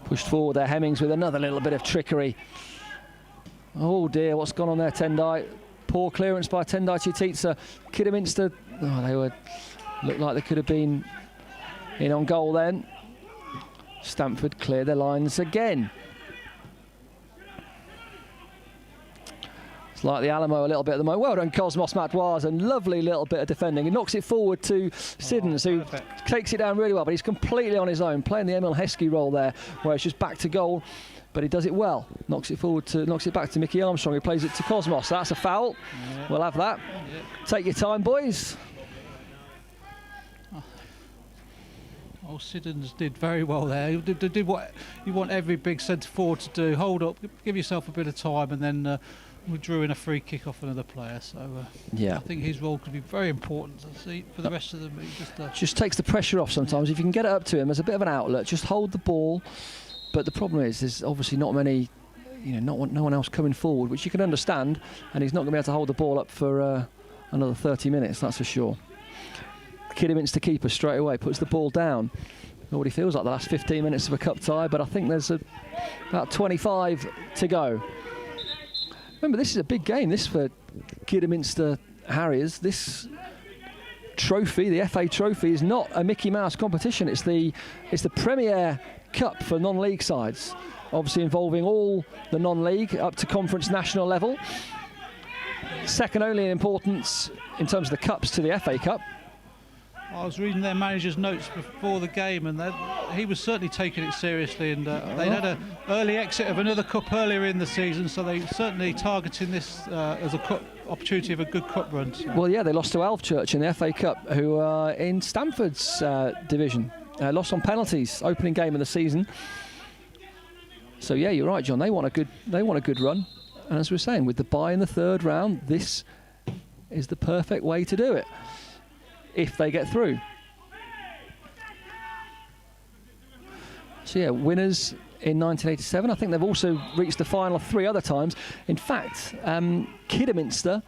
Pushed forward there, Hemmings with another little bit of trickery. Oh dear, what's gone on there, Tendai? Poor clearance by Tendai Chititsa. Kidderminster, looked like they could have been in on goal then. Stamford clear their lines again. It's like the Alamo a little bit at the moment. Well done, Cosmos Matoise, and lovely little bit of defending. He knocks it forward to Siddons, who takes it down really well, but he's completely on his own, playing the Emil Heskey role there, where it's just back to goal, but he does it well. Knocks it back to Mickey Armstrong, who plays it to Cosmos. That's a foul. Yeah. We'll have that. Yeah. Take your time, boys. Oh, Siddons did very well there. He did what you want every big centre forward to do: hold up, give yourself a bit of time, and then we drew in a free kick off another player. So I think his role could be very important to see for the rest of them. Just takes the pressure off sometimes. If you can get it up to him as a bit of an outlet, just hold the ball. But the problem is, there's obviously not many, no one else coming forward, which you can understand, and he's not going to be able to hold the ball up for another 30 minutes, that's for sure. Kidderminster keeper straight away puts the ball down. Already feels like the last 15 minutes of a cup tie, but I think there's about 25 to go. Remember, this is a big game, this for Kidderminster Harriers. This trophy, the FA trophy, is not a Mickey Mouse competition. It's the Premier Cup for non-league sides, obviously involving all the non-league up to conference national level. Second only in importance in terms of the cups to the FA Cup. I was reading their manager's notes before the game, and he was certainly taking it seriously, and they had an early exit of another cup earlier in the season, so they're certainly targeting this as a cup opportunity of a good cup run. So. Well, yeah, they lost to Alvechurch in the FA Cup, who are in Stamford's division. Lost on penalties, opening game of the season. So yeah, you're right, John. They want a good run, and as we're saying, with the bye in the third round, this is the perfect way to do it if they get through. So yeah, winners in 1987. I think they've also reached the final 3 other times. In fact, Kidderminster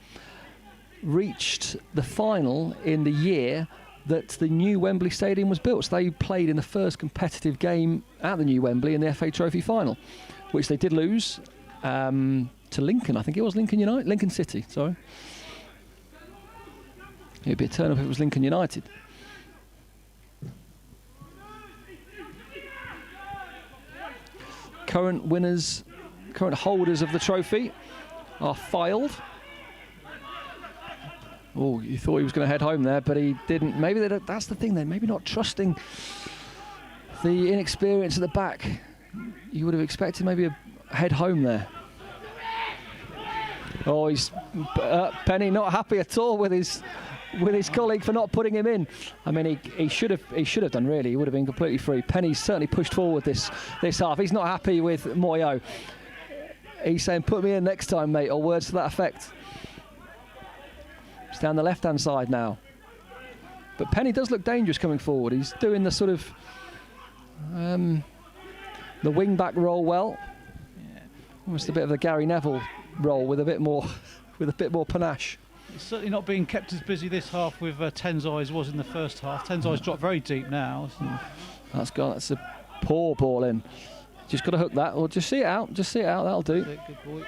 reached the final in the year that the new Wembley Stadium was built. So they played in the first competitive game at the new Wembley in the FA Trophy final, which they did lose to Lincoln. I think it was Lincoln City, sorry. It'd be a turn up if it was Lincoln United. Current holders of the trophy are filed. Oh, you thought he was going to head home there, but he didn't. Maybe that's the thing then. Maybe not trusting the inexperience at the back. You would have expected maybe a head home there. Oh, he's Penny not happy at all with his colleague for not putting him in. I mean, he should have done really. He would have been completely free. Penny's certainly pushed forward this half. He's not happy with Moyo. He's saying, "Put me in next time, mate," or words to that effect. It's down the left-hand side now. But Penny does look dangerous coming forward. He's doing the sort of the wing-back role well. Yeah. Almost a bit of a Gary Neville role with a bit more panache. It's certainly not being kept as busy this half with Tenzai as was in the first half. Tenzai's dropped very deep now. So. That's a poor ball in. Just got to hook that, or just see it out. That'll do. Good boy.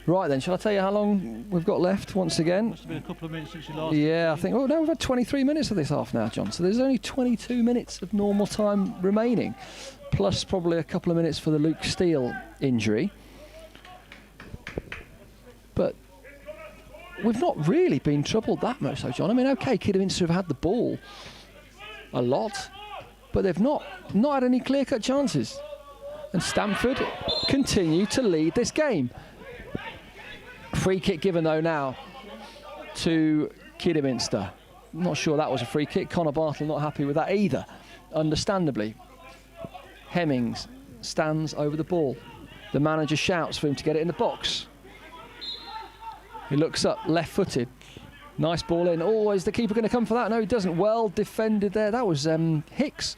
Right then, shall I tell you how long we've got left once again? Must have been a couple of minutes since you last. Yeah, I think. Oh no, we've had 23 minutes of this half now, John. So there's only 22 minutes of normal time remaining, plus probably a couple of minutes for the Luke Steele injury. But we've not really been troubled that much, though, John. I mean, okay, Kidderminster have had the ball a lot, but they've not had any clear-cut chances. And Stamford continue to lead this game. Free kick given, though, now to Kidderminster. Not sure that was a free kick. Connor Bartle not happy with that either, understandably. Hemmings stands over the ball. The manager shouts for him to get it in the box. He looks up, left-footed. Nice ball in. Oh, is the keeper going to come for that? No, he doesn't. Well defended there. That was Hicks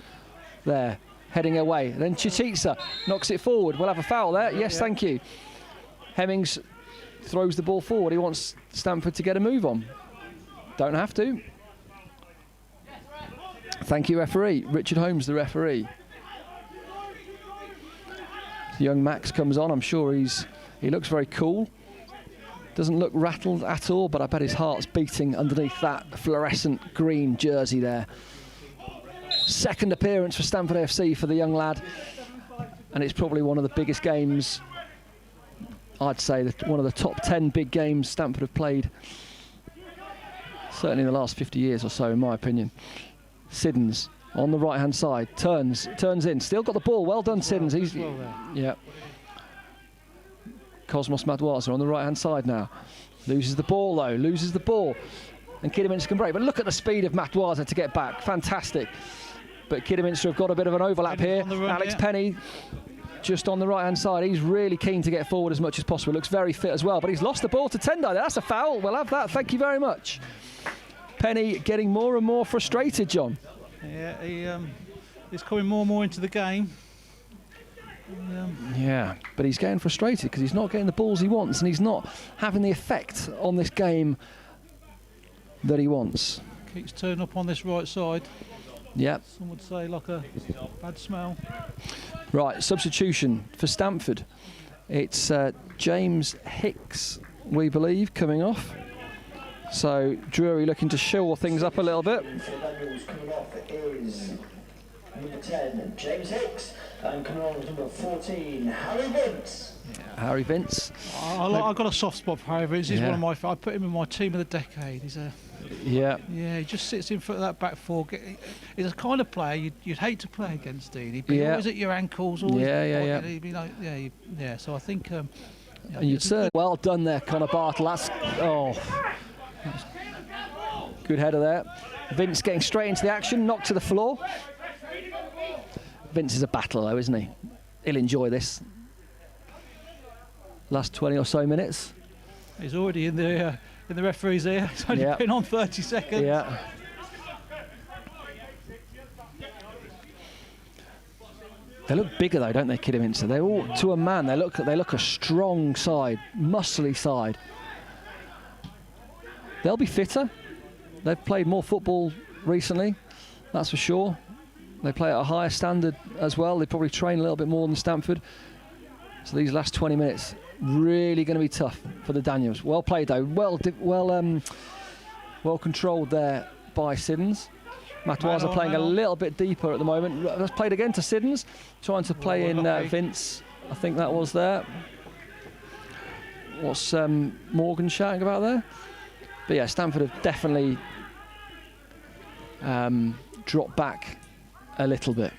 there, heading away. Then Chititsa knocks it forward. We'll have a foul there. Yes, thank you. Hemmings throws the ball forward. He wants Stamford to get a move on. Don't have to. Thank you, referee. Richard Holmes, the referee. Young Max comes on. I'm sure he looks very cool. Doesn't look rattled at all, but I bet his heart's beating underneath that fluorescent green jersey there. Second appearance for Stamford AFC for the young lad, and it's probably one of the biggest games, I'd say, one of the top 10 big games Stamford have played, certainly in the last 50 years or so, in my opinion. Siddons on the right-hand side, turns in, still got the ball. Well done, Siddons. He's yeah. Cosmos Madwaza on the right-hand side now. Loses the ball, though. Loses the ball. And Kidderminster can break. But look at the speed of Madwaza to get back. Fantastic. But Kidderminster have got a bit of an overlap here. Alex Penny just on the right-hand side. He's really keen to get forward as much as possible. Looks very fit as well. But he's lost the ball to Tendai. That's a foul. We'll have that. Thank you very much. Penny getting more and more frustrated, John. Yeah, he's coming more and more into the game. Yeah, but he's getting frustrated because he's not getting the balls he wants, and he's not having the effect on this game that he wants. Keeps turning up on this right side. Yeah. Some would say like a bad smell. Right, substitution for Stamford. It's James Hicks, we believe, coming off. So Drury looking to shore things up a little bit. Coming off is number 10, James Hicks, and coming on with number 14, Harry Vince. Yeah. Harry Vince. I've got a soft spot for Harry Vince. He's one of my. I put him in my team of the decade. He's a. Yeah. Yeah, he just sits in front of that back four. He's a kind of player you'd hate to play against, Dean. He'd be always at your ankles. Always He'd be like, yeah. So I think. And you'd say, well done there, Connor Bartle. That's good header there. Vince getting straight into the action, knocked to the floor. Vince is a battler, though, isn't he? He'll enjoy this. Last 20 or so minutes. He's already in the referee's ear. He's only been on 30 seconds. Yeah. They look bigger, though, don't they, Kidderminster? They're all, to a man, they look a strong side, muscly side. They'll be fitter. They've played more football recently, that's for sure. They play at a higher standard as well. They probably train a little bit more than Stamford. So these last 20 minutes, really going to be tough for the Daniels. Well played, though. Well controlled there by Siddons. Matuaza playing a little bit deeper at the moment. That's played again to Siddons, trying to play in Vince. I think that was there. What's Morgan shouting about there? But yeah, Stamford have definitely dropped back a little bit.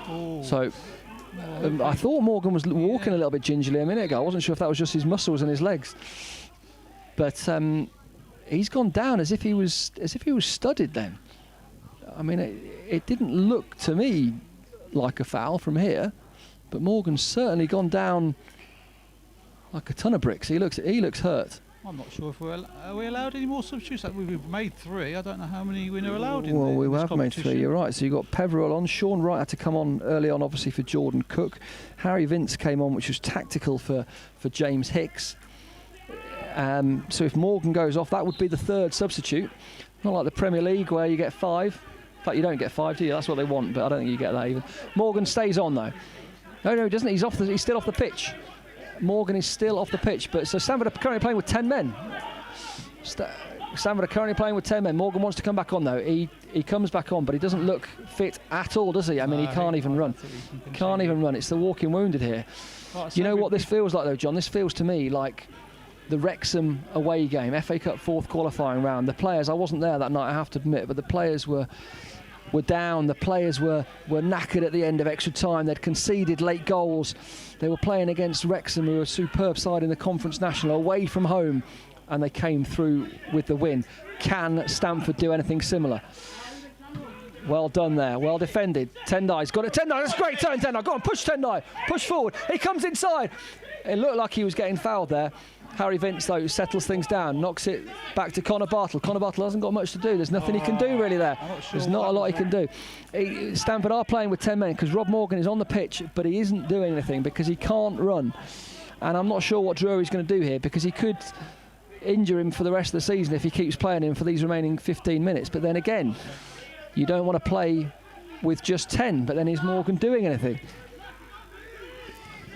So I thought Morgan was walking a little bit gingerly a minute ago. I wasn't sure if that was just his muscles and his legs. But he's gone down as if he was studded then. I mean, it didn't look to me like a foul from here, but Morgan's certainly gone down like a ton of bricks. He looks hurt. I'm not sure if are we allowed any more substitutes. We've made 3. I don't know how many we're allowed in. Well, we have made 3. You're right. So you got Peverell on. Sean Wright had to come on early on, obviously for Jordan Cook. Harry Vince came on, which was tactical for James Hicks. So if Morgan goes off, that would be the 3rd substitute. Not like the Premier League where you get 5. In fact, you don't get 5, do you? That's what they want, but I don't think you get that even. Morgan stays on though. No, he doesn't. He's still off the pitch. Morgan is still off the pitch, but so Stamford are currently playing with 10 men. Stamford are currently playing with 10 men. Morgan wants to come back on though. He comes back on, but he doesn't look fit at all, does he? I mean, he can't even run. Can't even run. It's the walking wounded here. Right, you know what this feels like though, John? This feels to me like the Wrexham away game, FA Cup 4th qualifying round. The players, I wasn't there that night, I have to admit, but the players were down. The players were knackered at the end of extra time. They'd conceded late goals. They were playing against Wrexham, who were a superb side in the Conference National, away from home, and they came through with the win. Can Stamford do anything similar? Well done there, well defended. Tendai's got it. Tendai, that's a great turn, Tendai. Go on, push Tendai, push forward. He comes inside. It looked like he was getting fouled there. Harry Vince, though, settles things down, knocks it back to Connor Bartle. Connor Bartle hasn't got much to do. There's nothing he can do, really, there. There's not a lot he can do. Stamford are playing with 10 men because Rob Morgan is on the pitch, but he isn't doing anything because he can't run. And I'm not sure what Drury's going to do here because he could injure him for the rest of the season if he keeps playing him for these remaining 15 minutes. But then again, you don't want to play with just 10, but then is Morgan doing anything?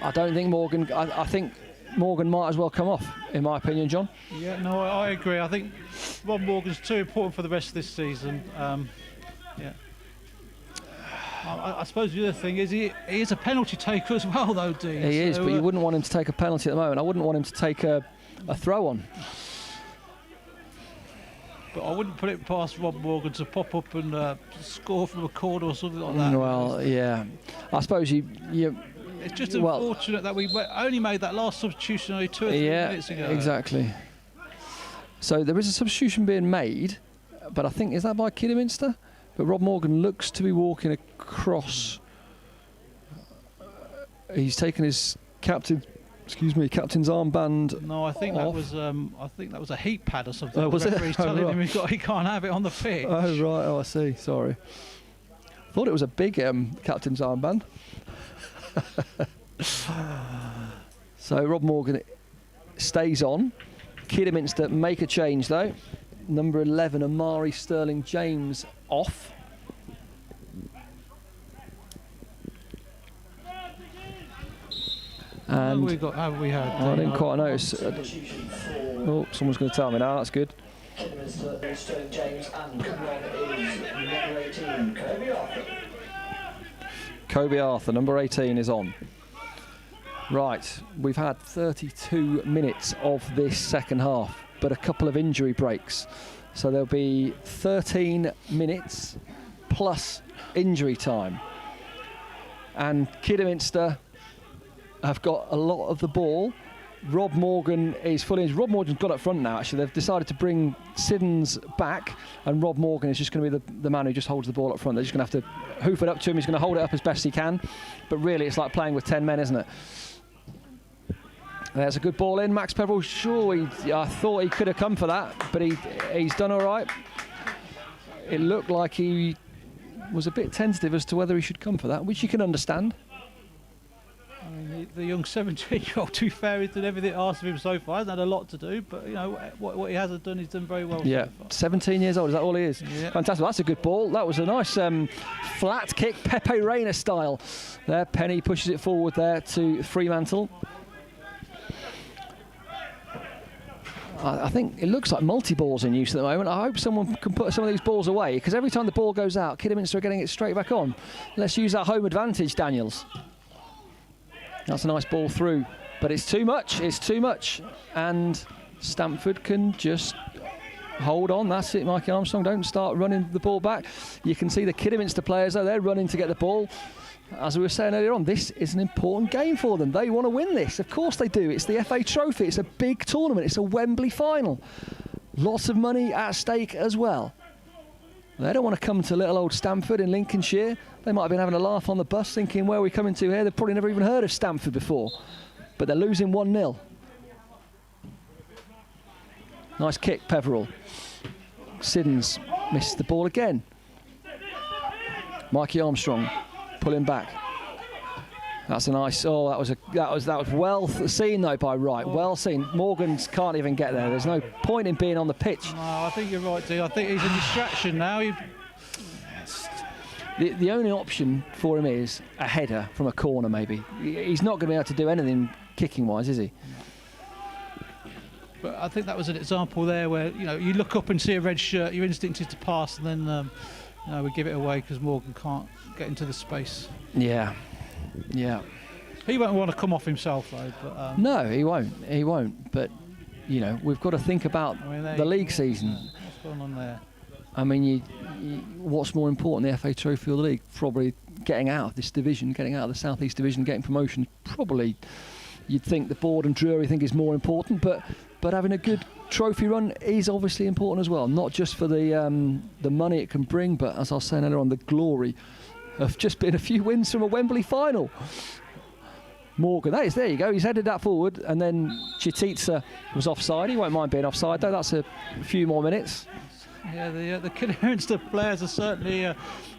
I don't think Morgan. I think Morgan might as well come off, in my opinion, John. Yeah, no, I agree. I think Rob Morgan's too important for the rest of this season. Yeah. I suppose the other thing is he is a penalty taker as well, though, Dean. He is, but you wouldn't want him to take a penalty at the moment. I wouldn't want him to take a throw on. But I wouldn't put it past Rob Morgan to pop up and score from a corner or something like that. Well, yeah. I suppose you it's just unfortunate that we only made that last substitution only 2 or 3 minutes ago. Yeah, exactly. So there is a substitution being made, but I think, is that by Kidderminster? But Rob Morgan looks to be walking across. He's taken his captain's armband. No, I think off. that was a heat pad or something. Oh, was the it? referee's telling him he can't have it on the pitch. Oh right, I see. Sorry. Thought it was a big captain's armband. So Rob Morgan stays on. Kidderminster make a change though. Number 11, Amari Sterling James off. And have we had? I didn't quite notice. Oh, someone's going to tell me now. That's good. Kidderminster, Sterling James, and coming on is number 18, Kobe Arthur. Kobe Arthur, number 18, is on. Right, we've had 32 minutes of this second half, but a couple of injury breaks. So there'll be 13 minutes plus injury time. And Kidderminster have got a lot of the ball. Rob Morgan is fully in. Rob Morgan's got up front now, actually. They've decided to bring Siddons back, and Rob Morgan is just going to be the man who just holds the ball up front. They're just going to have to hoof it up to him. He's going to hold it up as best he can. But really, it's like playing with 10 men, isn't it? There's a good ball in. Max Peverill, I thought he could have come for that, but he's done all right. It looked like he was a bit tentative as to whether he should come for that, which you can understand. I mean, the young 17-year-old, to be fair, he's done everything asked of him so far. He hasn't had a lot to do, but you know what he hasn't done, he's done very well. Yeah, so far. 17 years old. Is that all he is? Yeah. Fantastic. That's a good ball. That was a nice flat kick, Pepe Reina style. There, Penny pushes it forward there to Fremantle. I think it looks like multi-balls in use at the moment. I hope someone can put some of these balls away, because every time the ball goes out, Kidderminster are getting it straight back on. Let's use our home advantage, Daniels. That's a nice ball through, but it's too much. It's too much. And Stamford can just hold on. That's it, Mikey Armstrong. Don't start running the ball back. You can see the Kidderminster players, though, they're running to get the ball. As we were saying earlier on, this is an important game for them. They want to win this. Of course they do. It's the FA Trophy. It's a big tournament. It's a Wembley final. Lots of money at stake as well. They don't want to come to little old Stamford in Lincolnshire. They might have been having a laugh on the bus thinking, where are we coming to here? They've probably never even heard of Stamford before. But they're losing 1-0. Nice kick, Peverill. Siddons missed the ball again. Mikey Armstrong pulling back. That's a nice. Oh, that was well seen though by Wright. Well seen. Morgan's can't even get there. There's no point in being on the pitch. No, I think you're right, Dean. I think he's a distraction now. The only option for him is a header from a corner, maybe. He's not going to be able to do anything kicking-wise, is he? But I think that was an example there where you look up and see a red shirt, your instinct is to pass, and then we give it away because Morgan can't get into the space. Yeah. He won't want to come off himself though. But, no, he won't. He won't. But we've got to think about the league season. What's going on there? I mean, what's more important, the FA Trophy or the league? Probably getting out of this division, getting out of the South East Division, getting promotion. Probably, you'd think the board and Drury think is more important, but having a good trophy run is obviously important as well. Not just for the money it can bring, but as I was saying earlier on, the glory of just being a few wins from a Wembley final. Morgan, there you go. He's headed that forward, and then Chititsa was offside. He won't mind being offside though. That's a few more minutes. Yeah, the Kidderminster players are certainly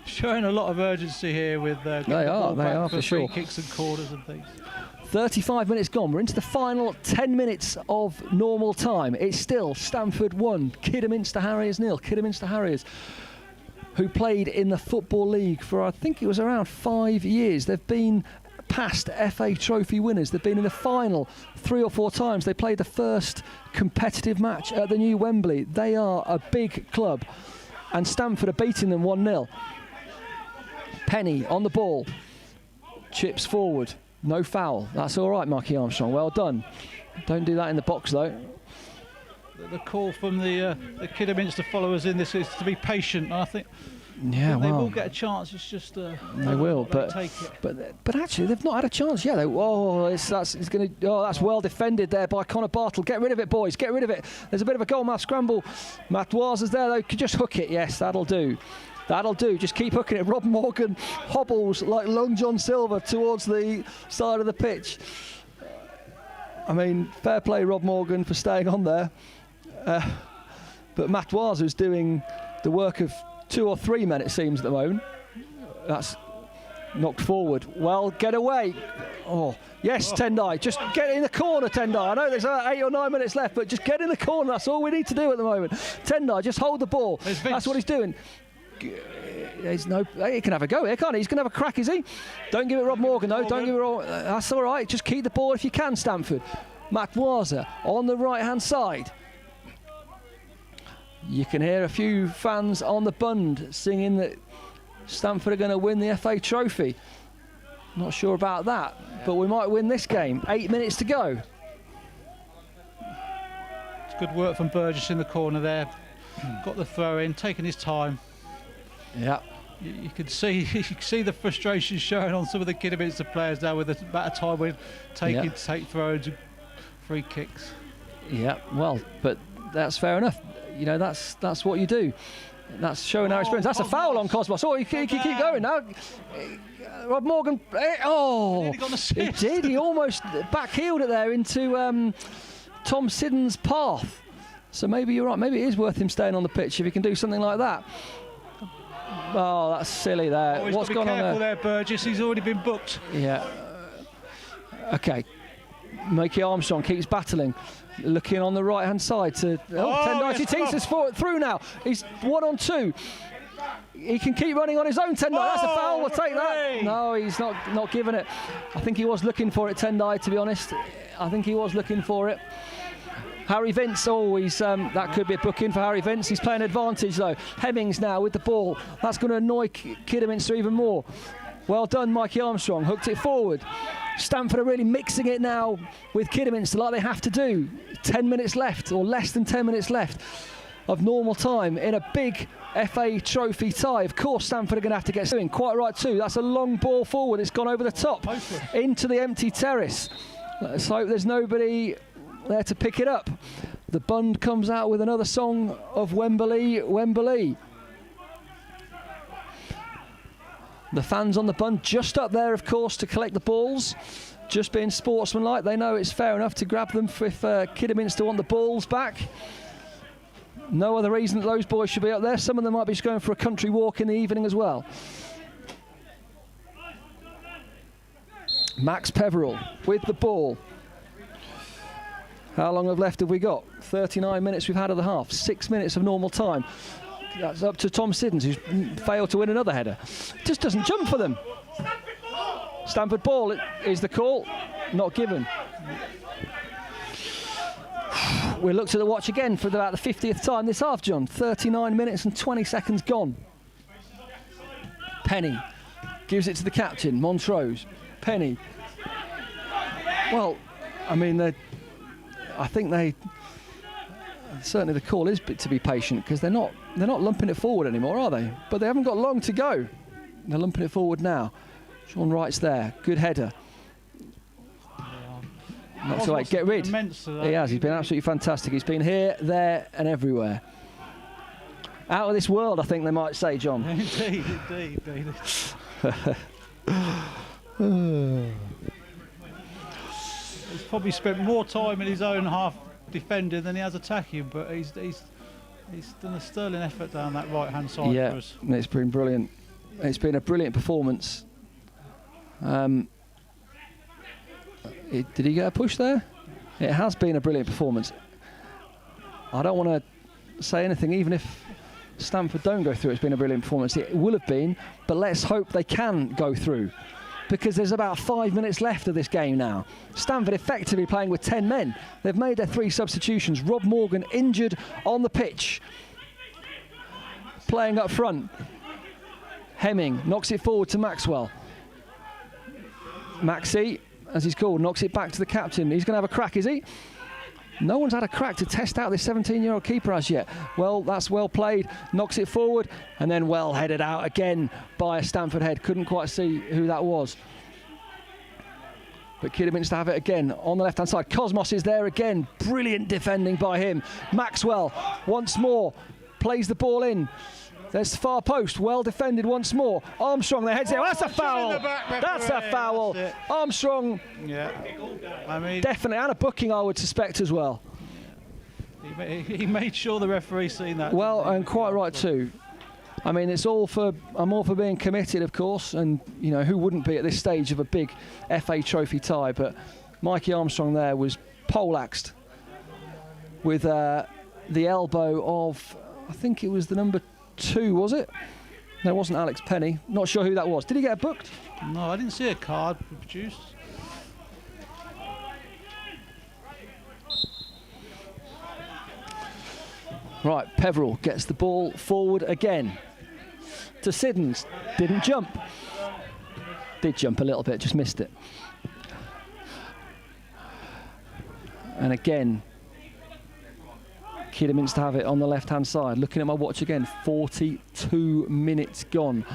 showing a lot of urgency here with they are for sure. Free kicks and corners and things. 35 minutes gone. We're into the final 10 minutes of normal time. It's still Stamford 1, Kidderminster Harriers 0. Kidderminster Harriers, who played in the Football League for, I think it was around 5 years. They've been past FA Trophy winners. They've been in the final 3 or 4 times. They played the first competitive match at the new Wembley. They are a big club, and Stamford are beating them 1-0. Penny on the ball, chips forward, no foul. That's all right, Mikey Armstrong, well done. Don't do that in the box though. The call from the Kidderminster followers in this is to be patient, and I think yeah, they well, will get a chance. It's just they will, but actually they've not had a chance yet. That's well defended there by Connor Bartle. Get rid of it, boys. Get rid of it. There's a bit of a goalmouth scramble. Matoise is there though. Could just hook it. Yes, that'll do. That'll do. Just keep hooking it. Rob Morgan hobbles like Long John Silver towards the side of the pitch. I mean, fair play, Rob Morgan, for staying on there. But Matoise is doing the work of 2 or 3 men, it seems, at the moment. That's knocked forward. Well, get away. Oh, yes, Tendai. Just get in the corner, Tendai. I know there's 8 or 9 minutes left, but just get in the corner. That's all we need to do at the moment. Tendai, just hold the ball. That's what he's doing. He can have a go here, can't he? He's going to have a crack, is he? Don't give it Rob Morgan, though. Don't give it Rob. That's all right. Just keep the ball if you can, Stamford. Matoise on the right-hand side. You can hear a few fans on the Bund singing that Stamford are going to win the FA Trophy. Not sure about that, but we might win this game. 8 minutes to go. It's good work from Burgess in the corner there. Got the throw in, taking his time. Yeah. You can see the frustration showing on some of the Kidderminster players now with the amount of time we're taking to take throws and free kicks. Yeah, well, but that's fair enough. You know, that's what you do. That's showing our experience. That's a foul on Cosmos. Oh, he keep going now. Rob Morgan. He did. He almost backheeled it there into Tom Siddon's path. So maybe you're right. Maybe it is worth him staying on the pitch if he can do something like that. Oh, that's silly there. Oh, what's gone on there? There, Burgess. He's already been booked. Yeah. Okay. Mikey Armstrong keeps battling. Looking on the right-hand side to... Tendai Titisa's through now. He's 1-on-2. He can keep running on his own, Tendai. That's a foul. We'll take that. No, he's not giving it. I think he was looking for it, Tendai, to be honest. I think he was looking for it. Harry Vince, that could be a booking for Harry Vince. He's playing advantage, though. Hemmings now with the ball. That's going to annoy Kidderminster even more. Well done, Mikey Armstrong. Hooked it forward. Stamford are really mixing it now with Kidderminster like they have to do. 10 minutes left, or less than 10 minutes left of normal time in a big FA Trophy tie. Of course, Stamford are going to have to get doing. Quite right, too. That's a long ball forward. It's gone over the top into the empty terrace. Let's hope there's nobody there to pick it up. The Bund comes out with another song of Wembley, Wembley. The fans on the Bund just up there, of course, to collect the balls. Just being sportsmanlike. They know it's fair enough to grab them if Kidderminster want the balls back. No other reason that those boys should be up there. Some of them might be just going for a country walk in the evening as well. Max Peverell with the ball. How long left have we got? 39 minutes we've had of the half. 6 minutes of normal time. That's up to Tom Siddons, who's failed to win another header. Just doesn't jump for them. Stamford ball is the call. Not given. We looked at the watch again for about the 50th time this half, John. 39 minutes and 20 seconds gone. Penny gives it to the captain, Montrose. Penny. Well, I mean, I think certainly the call is to be patient, because they're not lumping it forward anymore, are they? But they haven't got long to go. They're lumping it forward now. Sean Wright's there. Good header. Not so late. Get rid. He has. He's been absolutely fantastic. He's been here, there, and everywhere. Out of this world, I think they might say, John. Indeed. He's probably spent more time in his own half defending than he has attacking, but he's done a sterling effort down that right-hand side for us. Yeah, it's been brilliant. It's been a brilliant performance. Did he get a push there? It has been a brilliant performance. I don't want to say anything, even if Stamford don't go through. It's been a brilliant performance. It will have been, but let's hope they can go through. because there's about 5 minutes left of this game now. Stamford effectively playing with 10 men. They've made their 3 substitutions. Rob Morgan injured on the pitch. Playing up front. Hemming knocks it forward to Maxwell. Maxi, as he's called, knocks it back to the captain. He's going to have a crack, is he? No one's had a crack to test out this 17-year-old keeper as yet. Well, that's well played. Knocks it forward and then well headed out again by a Stamford head. Couldn't quite see who that was. But Kidderminster have it again on the left-hand side. Cosmos is there again. Brilliant defending by him. Maxwell once more plays the ball in. There's far post, well defended once more. Armstrong, their heads there. That's a foul. That's a foul. Armstrong, yeah. I mean, definitely, and a booking, I would suspect as well. He made sure the referee seen that. Well, and quite right too. I mean, I'm all for being committed, of course, and you know who wouldn't be at this stage of a big FA Trophy tie. But Mikey Armstrong there was poleaxed with the elbow of, I think it was the number 2, was it? No, it wasn't Alex Penny. Not sure who that was. Did he get booked? No, I didn't see a card produced. Right, Peveril gets the ball forward again to Siddons. Didn't jump. Did jump a little bit, just missed it. And again, Kidderminster have it on the left-hand side. Looking at my watch again, 42 minutes gone.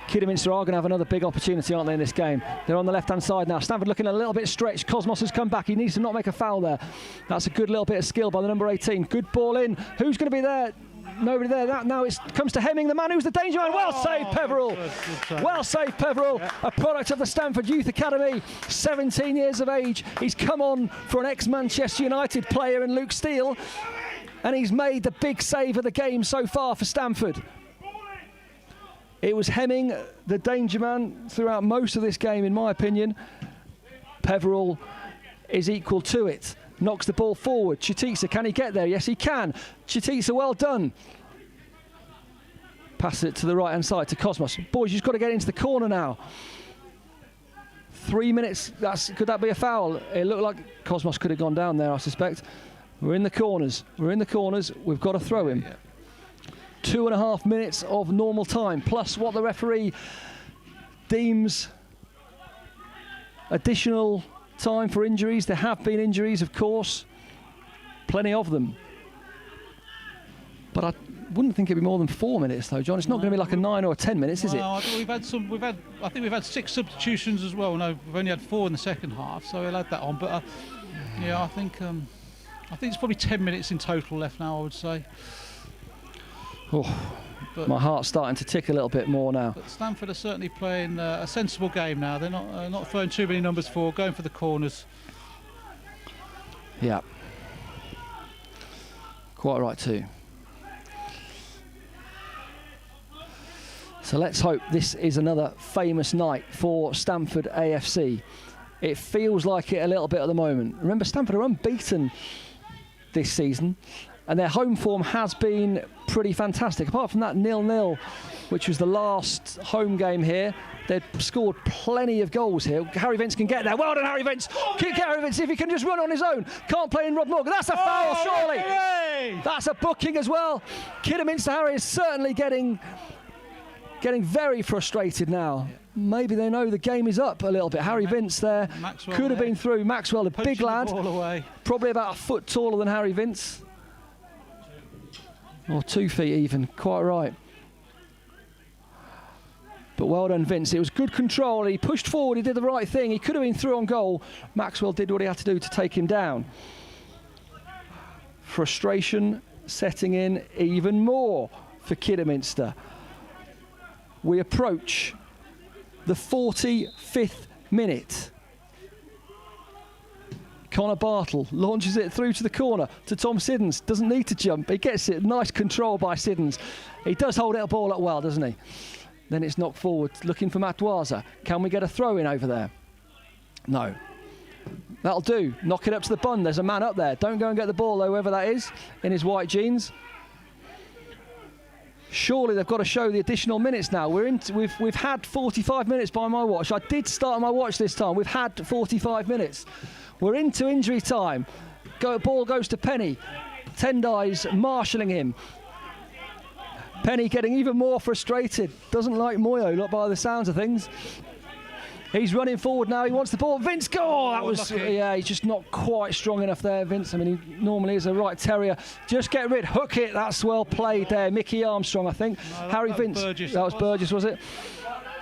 Kidderminster are going to have another big opportunity, aren't they, in this game? They're on the left-hand side now. Stamford looking a little bit stretched. Cosmos has come back. He needs to not make a foul there. That's a good little bit of skill by the number 18. Good ball in. Who's going to be there? Nobody there. Now it comes to Hemming, the man who's the danger man. Well saved, Peveril. Well saved, Peveril. Yeah. A product of the Stamford Youth Academy. 17 years of age. He's come on for an ex-Manchester United player in Luke Steele. And he's made the big save of the game so far for Stamford. It was Hemming, the danger man, throughout most of this game, in my opinion. Peveril is equal to it. Knocks the ball forward. Chitisa, can he get there? Yes, he can. Chitisa, well done. Passes it to the right-hand side to Cosmos. Boys, you've got to get into the corner now. 3 minutes. Could that be a foul? It looked like Cosmos could have gone down there, I suspect. We're in the corners. We're in the corners. We've got to throw him. 2.5 minutes of normal time, plus what the referee deems additional time for injuries. There have been injuries, of course. Plenty of them. But I wouldn't think it'd be more than 4 minutes, though, John. It's not going to be like a 9 or 10 minutes, is it? I think we've had 6 substitutions as well. No, we've only had 4 in the second half, so we'll add that on. But yeah, I think it's probably 10 minutes in total left now, I would say. Oh, but my heart's starting to tick a little bit more now. But Stamford are certainly playing a sensible game now. They're not throwing too many numbers forward, going for the corners. Yeah. Quite right too. So let's hope this is another famous night for Stamford AFC. It feels like it a little bit at the moment. Remember, Stamford are unbeaten this season, and their home form has been pretty fantastic. Apart from that 0-0, which was the last home game here, they'd scored plenty of goals here. Harry Vince can get there. Well done, Harry Vince. Get Harry Vince if he can just run on his own. Can't play in Rob Morgan. That's a foul, surely. That's a booking as well. Kidderminster Harriers certainly getting very frustrated now. Maybe they know the game is up a little bit. Harry Vince there could have been through. Maxwell, a big lad, probably about a foot taller than Harry Vince. Or 2 feet even, quite right. But well done, Vince. It was good control. He pushed forward, he did the right thing. He could have been through on goal. Maxwell did what he had to do to take him down. Frustration setting in even more for Kidderminster. We approach the 45th minute. Connor Bartle launches it through to the corner to Tom Siddons. Doesn't need to jump. He gets it. Nice control by Siddons. He does hold that ball up well, doesn't he? Then it's knocked forward, looking for Matt Dwaza. Can we get a throw in over there? No. That'll do. Knock it up to the bun. There's a man up there. Don't go and get the ball, though, whoever that is, in his white jeans. Surely they've got to show the additional minutes now. We've had 45 minutes by my watch. I did start my watch this time. We've had 45 minutes. We're into injury time. Ball goes to Penny. Tendai's marshalling him. Penny getting even more frustrated. Doesn't like Moyo, not by the sounds of things. He's running forward now. He wants the ball. Vince, he's just not quite strong enough there, Vince. I mean, he normally is a right terrier. Just get rid, hook it. That's well played there. Mickey Armstrong, I think. No, Harry Vince. That was Burgess, was it?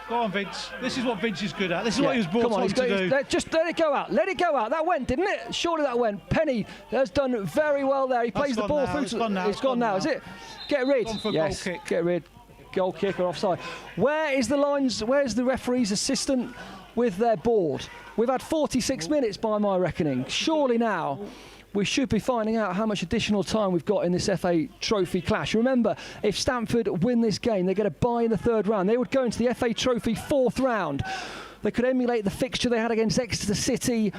Go on, Vince. This is what Vince is good at. This is what he was brought on to do. Just let it go out. Let it go out. That went, didn't it? Surely that went. Penny has done very well there. He plays the ball through. It's gone now, is it? Get rid. Yes, goal kick. Get rid. Goal kick or offside. Where is the lines? Where's the referee's assistant with their board? We've had 46 minutes by my reckoning. Surely now we should be finding out how much additional time we've got in this FA Trophy clash. Remember, if Stamford win this game, they get a bye in the third round. They would go into the FA Trophy fourth round. They could emulate the fixture they had against Exeter City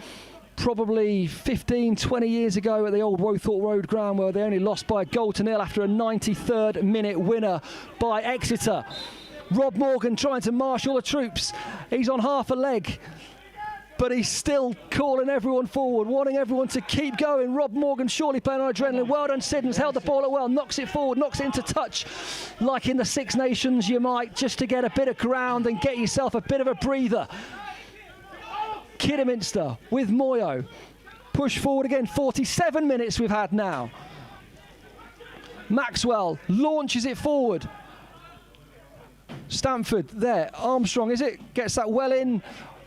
probably 15, 20 years ago at the old Wothorpe Road ground, where they only lost by a 1-0 after a 93rd minute winner by Exeter. Rob Morgan trying to marshal the troops. He's on half a leg, but he's still calling everyone forward, wanting everyone to keep going. Rob Morgan surely playing on adrenaline. Well done, Siddons, held the ball up well, knocks it forward, knocks it into touch. Like in the Six Nations, you might, just to get a bit of ground and get yourself a bit of a breather. Kidderminster with Moyo. Push forward again, 47 minutes we've had now. Maxwell launches it forward. Stamford there, Armstrong, is it? Gets that well in.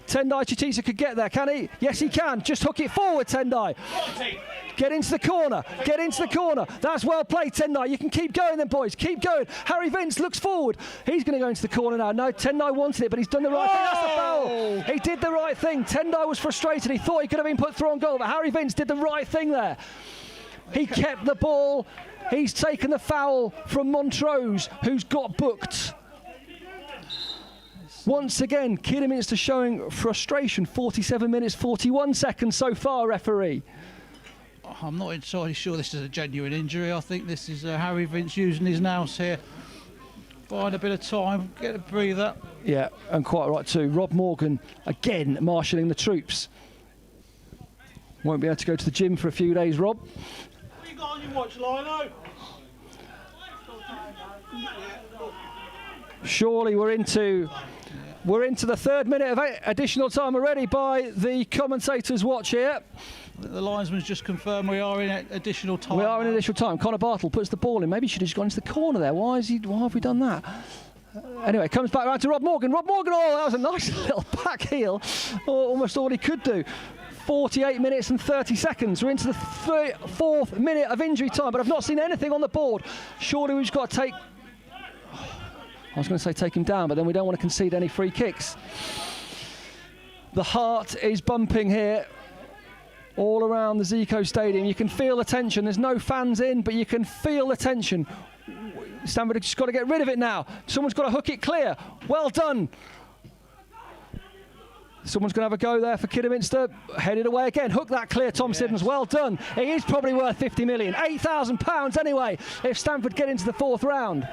Tendai Chitisa could get there, can he? Yes, he can. Just hook it forward, Tendai. Get into the corner. Get into the corner. That's well played, Tendai. You can keep going then, boys. Keep going. Harry Vince looks forward. He's going to go into the corner now. No, Tendai wanted it, but he's done the right thing. That's the foul. He did the right thing. Tendai was frustrated. He thought he could have been put through on goal, but Harry Vince did the right thing there. He kept the ball. He's taken the foul from Montrose, who's got booked. Once again, Kidderminster showing frustration. 47 minutes, 41 seconds so far, referee. I'm not entirely sure this is a genuine injury. I think this is Harry Vince using his nous here. Buying a bit of time, get a breather. Yeah, and quite right too. Rob Morgan, again, marshalling the troops. Won't be able to go to the gym for a few days, Rob. What you got on your watch, Lino? Surely we're into the third minute of additional time already by the commentator's watch here. The linesman's just confirmed we are in additional time. We are in additional time. Conor Bartle puts the ball in. Maybe he should have just gone into the corner there. Why have we done that? Anyway, comes back around to Rob Morgan. Rob Morgan, that was a nice little back heel. Almost all he could do. 48 minutes and 30 seconds. We're into the fourth minute of injury time, but I've not seen anything on the board. Surely we've just got to take... I was going to say take him down, but then we don't want to concede any free kicks. The heart is bumping here all around the Zico Stadium. You can feel the tension. There's no fans in, but you can feel the tension. Stamford have just got to get rid of it now. Someone's got to hook it clear. Well done. Someone's going to have a go there for Kidderminster. Headed away again. Hook that clear, Tom Siddons. Well done. He is probably worth 50 million. £8,000 anyway if Stamford get into the fourth round.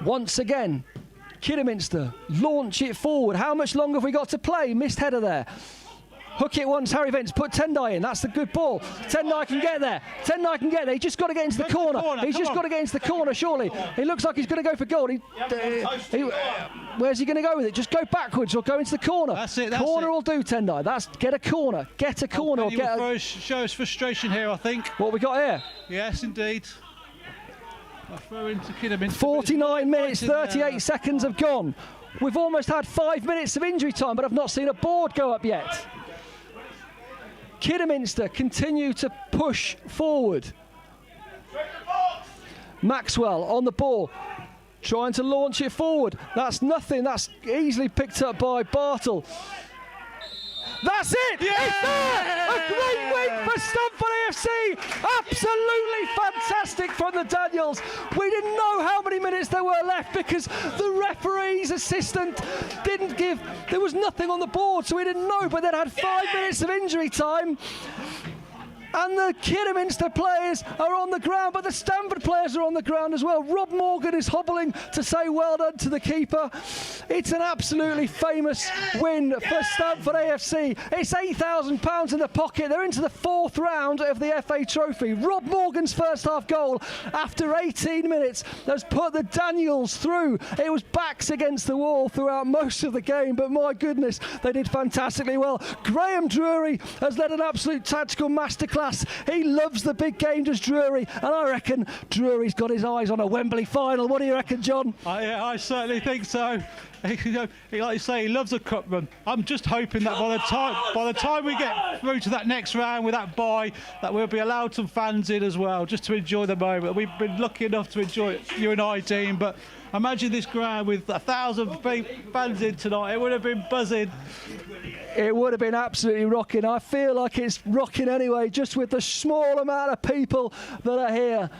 Once again, Kidderminster launch it forward. How much longer have we got to play? Missed header there. Hook it once, Harry Vince. Put Tendai in. That's the good ball. Tendai can get there. Tendai can get there. He's just got to get into the corner. He's just got to get into the corner, surely. He looks like he's going to go for goal. Where's he going to go with it? Just go backwards or go into the corner. That's it. Corner will do, Tendai. Get a corner. Get a corner. Or get show us frustration here, I think. What we got here? Yes, indeed. I throw into Kidderminster. 49 minutes, 38 seconds have gone. We've almost had 5 minutes of injury time, but I've not seen a board go up yet. Kidderminster continue to push forward. Maxwell on the ball, trying to launch it forward. That's nothing. That's easily picked up by Bartle. That's it! Yeah! It's there! A great win for Stamford AFC! Absolutely fantastic from the Daniels. We didn't know how many minutes there were left because the referee's assistant didn't give... There was nothing on the board, so we didn't know, but they'd had 5 minutes of injury time. And the Kidderminster players are on the ground, but the Stamford players are on the ground as well. Rob Morgan is hobbling to say well done to the keeper. It's an absolutely famous win for Stamford AFC. It's £8,000 in the pocket. They're into the 4th round of the FA Trophy. Rob Morgan's first half goal after 18 minutes has put the Daniels through. It was backs against the wall throughout most of the game, but my goodness, they did fantastically well. Graham Drury has led an absolute tactical masterclass. He loves the big game, does Drury, and I reckon Drury's got his eyes on a Wembley final. What do you reckon, John? Yeah, I certainly think so. Like you say, he loves a cup run. I'm just hoping that by the time we get through to that next round with that bye, that we'll be allowed some fans in as well, just to enjoy the moment. We've been lucky enough to enjoy it, you and I, Dean, but imagine this ground with 1,000 fans in tonight. It would have been buzzing. It would have been absolutely rocking. I feel like it's rocking anyway, just with the small amount of people that are here.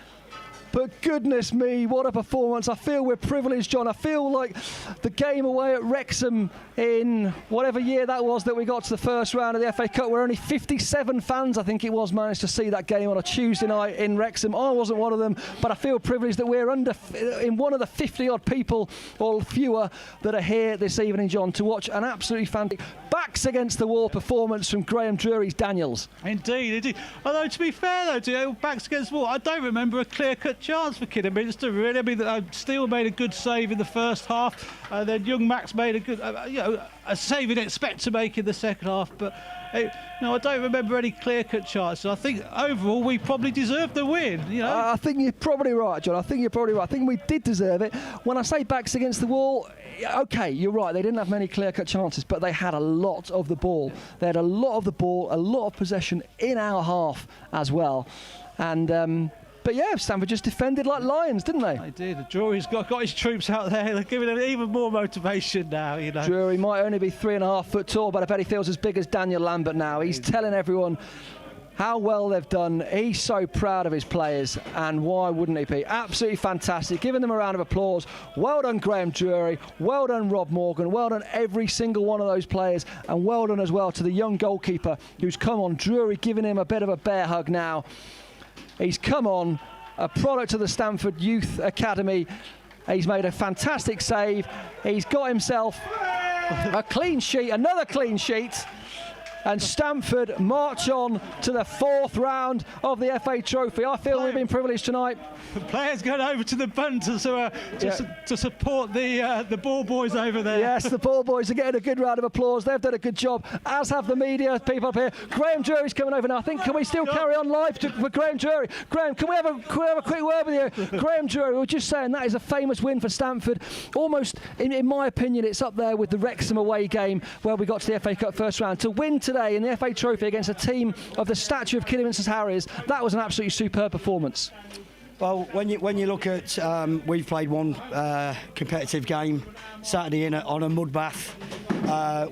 But goodness me, what a performance. I feel we're privileged, John. I feel like the game away at Wrexham in whatever year that was that we got to the first round of the FA Cup, where only 57 fans, I think it was, managed to see that game on a Tuesday night in Wrexham. I wasn't one of them, but I feel privileged that we're in one of the 50-odd people, or fewer, that are here this evening, John, to watch an absolutely fantastic backs against the wall performance from Graham Drury's Daniels. Indeed. Although, to be fair, though, backs against the wall, I don't remember a clear-cut chance for Kidderminster, really. I mean, Steele made a good save in the first half, then young Max made a good, a save you'd expect to make in the second half, but I don't remember any clear-cut chances. I think overall we probably deserved the win. I think you're probably right, John. I think you're probably right. I think we did deserve it. When I say backs against the wall, okay, you're right. They didn't have many clear-cut chances, but they had a lot of the ball. They had a lot of the ball, a lot of possession in our half as well, and. But yeah, Stamford just defended like lions, didn't they? They did. Drury's got his troops out there. They're giving them even more motivation now, Drury might only be 3.5 foot tall, but I bet he feels as big as Daniel Lambert now. He's telling everyone how well they've done. He's so proud of his players, and why wouldn't he be? Absolutely fantastic. Giving them a round of applause. Well done, Graham Drury. Well done, Rob Morgan. Well done, every single one of those players, and well done as well to the young goalkeeper who's come on. Drury giving him a bit of a bear hug now. He's come on, a product of the Stamford Youth Academy. He's made a fantastic save. He's got himself a clean sheet, another clean sheet. And Stamford march on to the 4th round of the FA Trophy. I feel we've been privileged tonight. The players going over to the bund to support the ball boys over there. Yes, the ball boys are getting a good round of applause. They've done a good job, as have the media people up here. Graham Drury's coming over now. I think, can we still carry on live for Graham Drury? Graham, can we have a quick word with you? Graham Drury, we were just saying that is a famous win for Stamford. Almost, in my opinion, it's up there with the Wrexham away game where we got to the FA Cup first round. To win today in the FA Trophy against a team of the stature of Kidderminster Harriers, that was an absolutely superb performance. Well, when you look at, we've played one competitive game Saturday on a mud bath.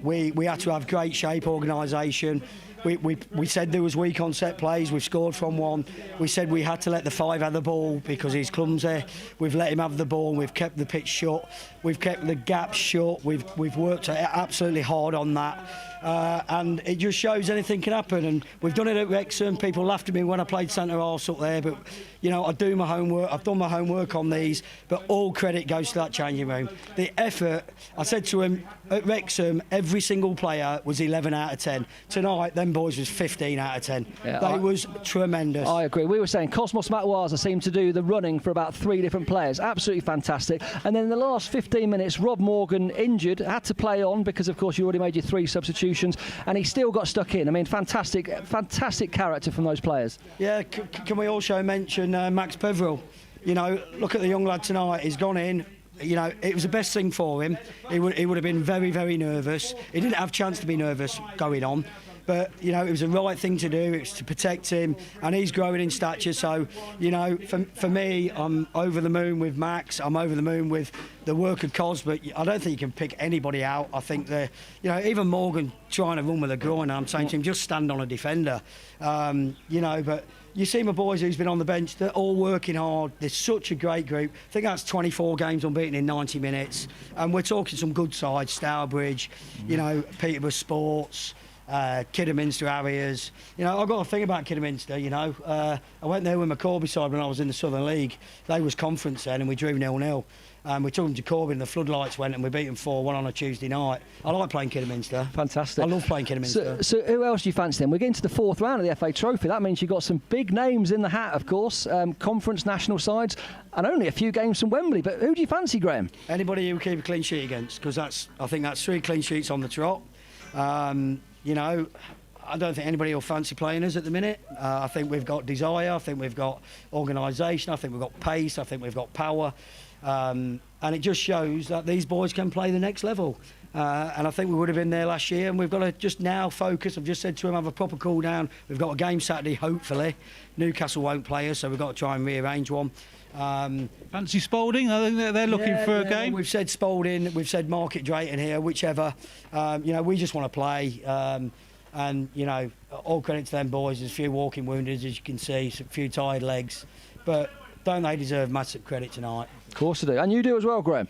We had to have great shape, organisation. We said there was weak on set plays. We've scored from one. We said we had to let the 5 have the ball because he's clumsy. We've let him have the ball and we've kept the pitch shut. We've kept the gaps shut. We've worked absolutely hard on that. And it just shows anything can happen, and we've done it at Wrexham. People laughed at me when I played centre arse up there, but I do my homework. I've done my homework on these, but all credit goes to that changing room. The effort, I said to him at Wrexham, every single player was 11 out of 10. Tonight, them boys was 15 out of 10. Yeah, was tremendous. I agree. We were saying Cosmos Matwaza seemed to do the running for about 3 different players. Absolutely fantastic. And then in the last 15 minutes, Rob Morgan, injured, had to play on because, of course, you already made your 3 substitutions. And he still got stuck in. I mean, fantastic character from those players. Yeah, can we also mention Max Peveril? Look at the young lad tonight. He's gone in. It was the best thing for him. He would have been very, very nervous. He didn't have a chance to be nervous going on. But, it was the right thing to do. It was to protect him, and he's growing in stature. So, for me, I'm over the moon with Max. I'm over the moon with the work of Cos, but I don't think you can pick anybody out. I think even Morgan trying to run with a groin, I'm saying to him, just stand on a defender. But you see my boys who's been on the bench, they're all working hard. They're such a great group. I think that's 24 games unbeaten in 90 minutes. And we're talking some good sides, Stourbridge, Peterborough Sports, Kidderminster Harriers. You know, I've got a thing about Kidderminster, you know. I went there with my Corby side when I was in the Southern League. They was conference then and we drew 0-0. We took them to Corby and the floodlights went and we beat them 4-1 on a Tuesday night. I like playing Kidderminster. Fantastic. I love playing Kidderminster. So who else do you fancy then? We're getting to the 4th round of the FA Trophy. That means you've got some big names in the hat, of course. Conference national sides and only a few games from Wembley. But who do you fancy, Graham? Anybody who keep a clean sheet against, because I think that's 3 clean sheets on the trot. You know, I don't think anybody will fancy playing us at the minute. I think we've got desire, I think we've got organisation, I think we've got pace, I think we've got power. And it just shows that these boys can play the next level. And I think we would have been there last year, and we've got to just now focus. I've just said to him, have a proper cool down. We've got a game Saturday, hopefully. Newcastle won't play us, so we've got to try and rearrange one. Fancy Spalding? I think they're looking for a game. We've said Spalding, we've said Market Drayton here, whichever. You know, we just want to play. And, you know, all credit to them boys. There's a few walking wounded, as you can see, a few tired legs. But don't they deserve massive credit tonight? Of course they do. And you do as well, Graham.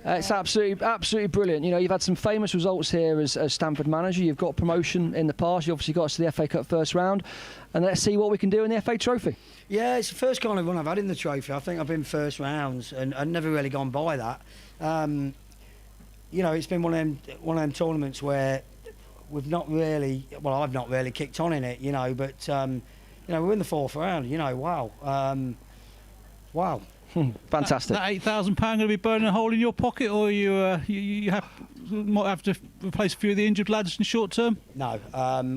It's absolutely brilliant. You know, you've had some famous results here as Stamford manager. You've got promotion in the past. You obviously got us to the FA Cup first round. And let's see what we can do in the FA Trophy. Yeah, it's the first kind of run I've had in the trophy. I think I've been first rounds and never really gone by that. You know, it's been one of them tournaments where we've not really, well, I've not really kicked on in it, you know, but, you know, we're in the 4th round, you know, wow. Wow. Fantastic. That £8,000 going to be burning a hole in your pocket, or you might have to replace a few of the injured lads in short term? No,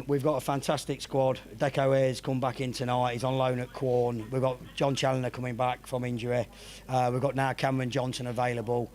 we've got a fantastic squad. Deco Ayres come back in tonight. He's on loan at Quorn. We've got John Challoner coming back from injury. We've got now Cameron Johnson available.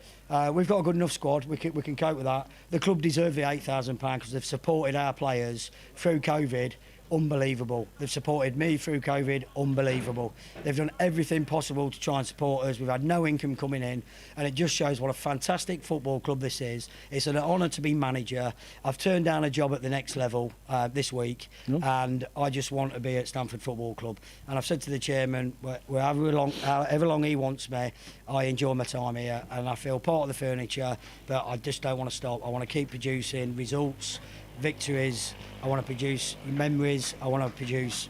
We've got a good enough squad. We can cope with that. The club deserve the £8,000 because they've supported our players through COVID. Unbelievable. They've supported me through COVID. Unbelievable. They've done everything possible to try and support us. We've had no income coming in, and it just shows what a fantastic football club this is. It's an honour to be manager. I've turned down a job at the next level this week, and I just want to be at Stamford Football Club. And I've said to the chairman, however long he wants me, I enjoy my time here, and I feel part of the furniture, but I just don't want to stop. I want to keep producing results, victories. I want to produce memories. I want to produce,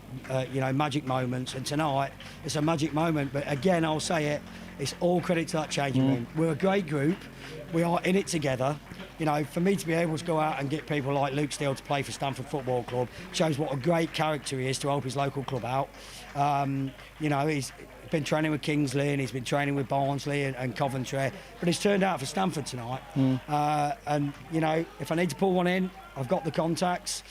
you know, magic moments. And tonight, it's a magic moment. But again, I'll say it, it's all credit to that changing room. We're a great group. We are in it together. You know, for me to be able to go out and get people like Luke Steele to play for Stamford Football Club shows what a great character he is to help his local club out. You know, he's been training with Kingsley and he's been training with Barnsley and Coventry, but he's turned out for Stamford tonight. And, you know, if I need to pull one in, I've got the contacts.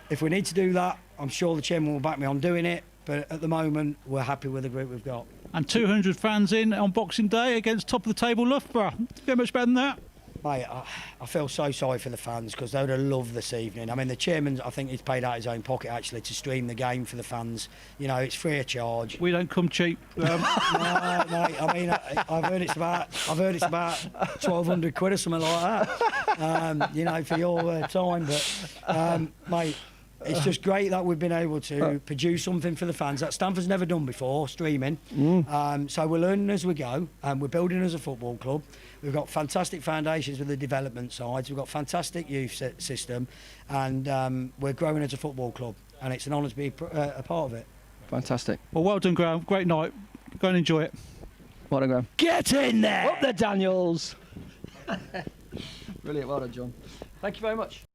If we need to do that, I'm sure the chairman will back me on doing it. But at the moment, we're happy with the group we've got. And 200 fans in on Boxing Day against top of the table Loughborough. Get much better than that? Mate, I feel so sorry for the fans because they would have loved this evening. I mean, the chairman, I think he's paid out his own pocket actually to stream the game for the fans. You know, it's free of charge. We don't come cheap. No, mate. I mean, I've heard it's about 1,200 quid or something like that. You know, for your time, but mate. It's just great that we've been able to produce something for the fans that Stamford's never done before, streaming. So we're learning as we go, and we're building as a football club. We've got fantastic foundations with the development sides. We've got fantastic youth system, and we're growing as a football club. And it's an honour to be a part of it. Fantastic. Well done, Graham. Great night. Go and enjoy it. Well done, Graham. Get in there! Up there, Daniels. Brilliant. Well done, John. Thank you very much.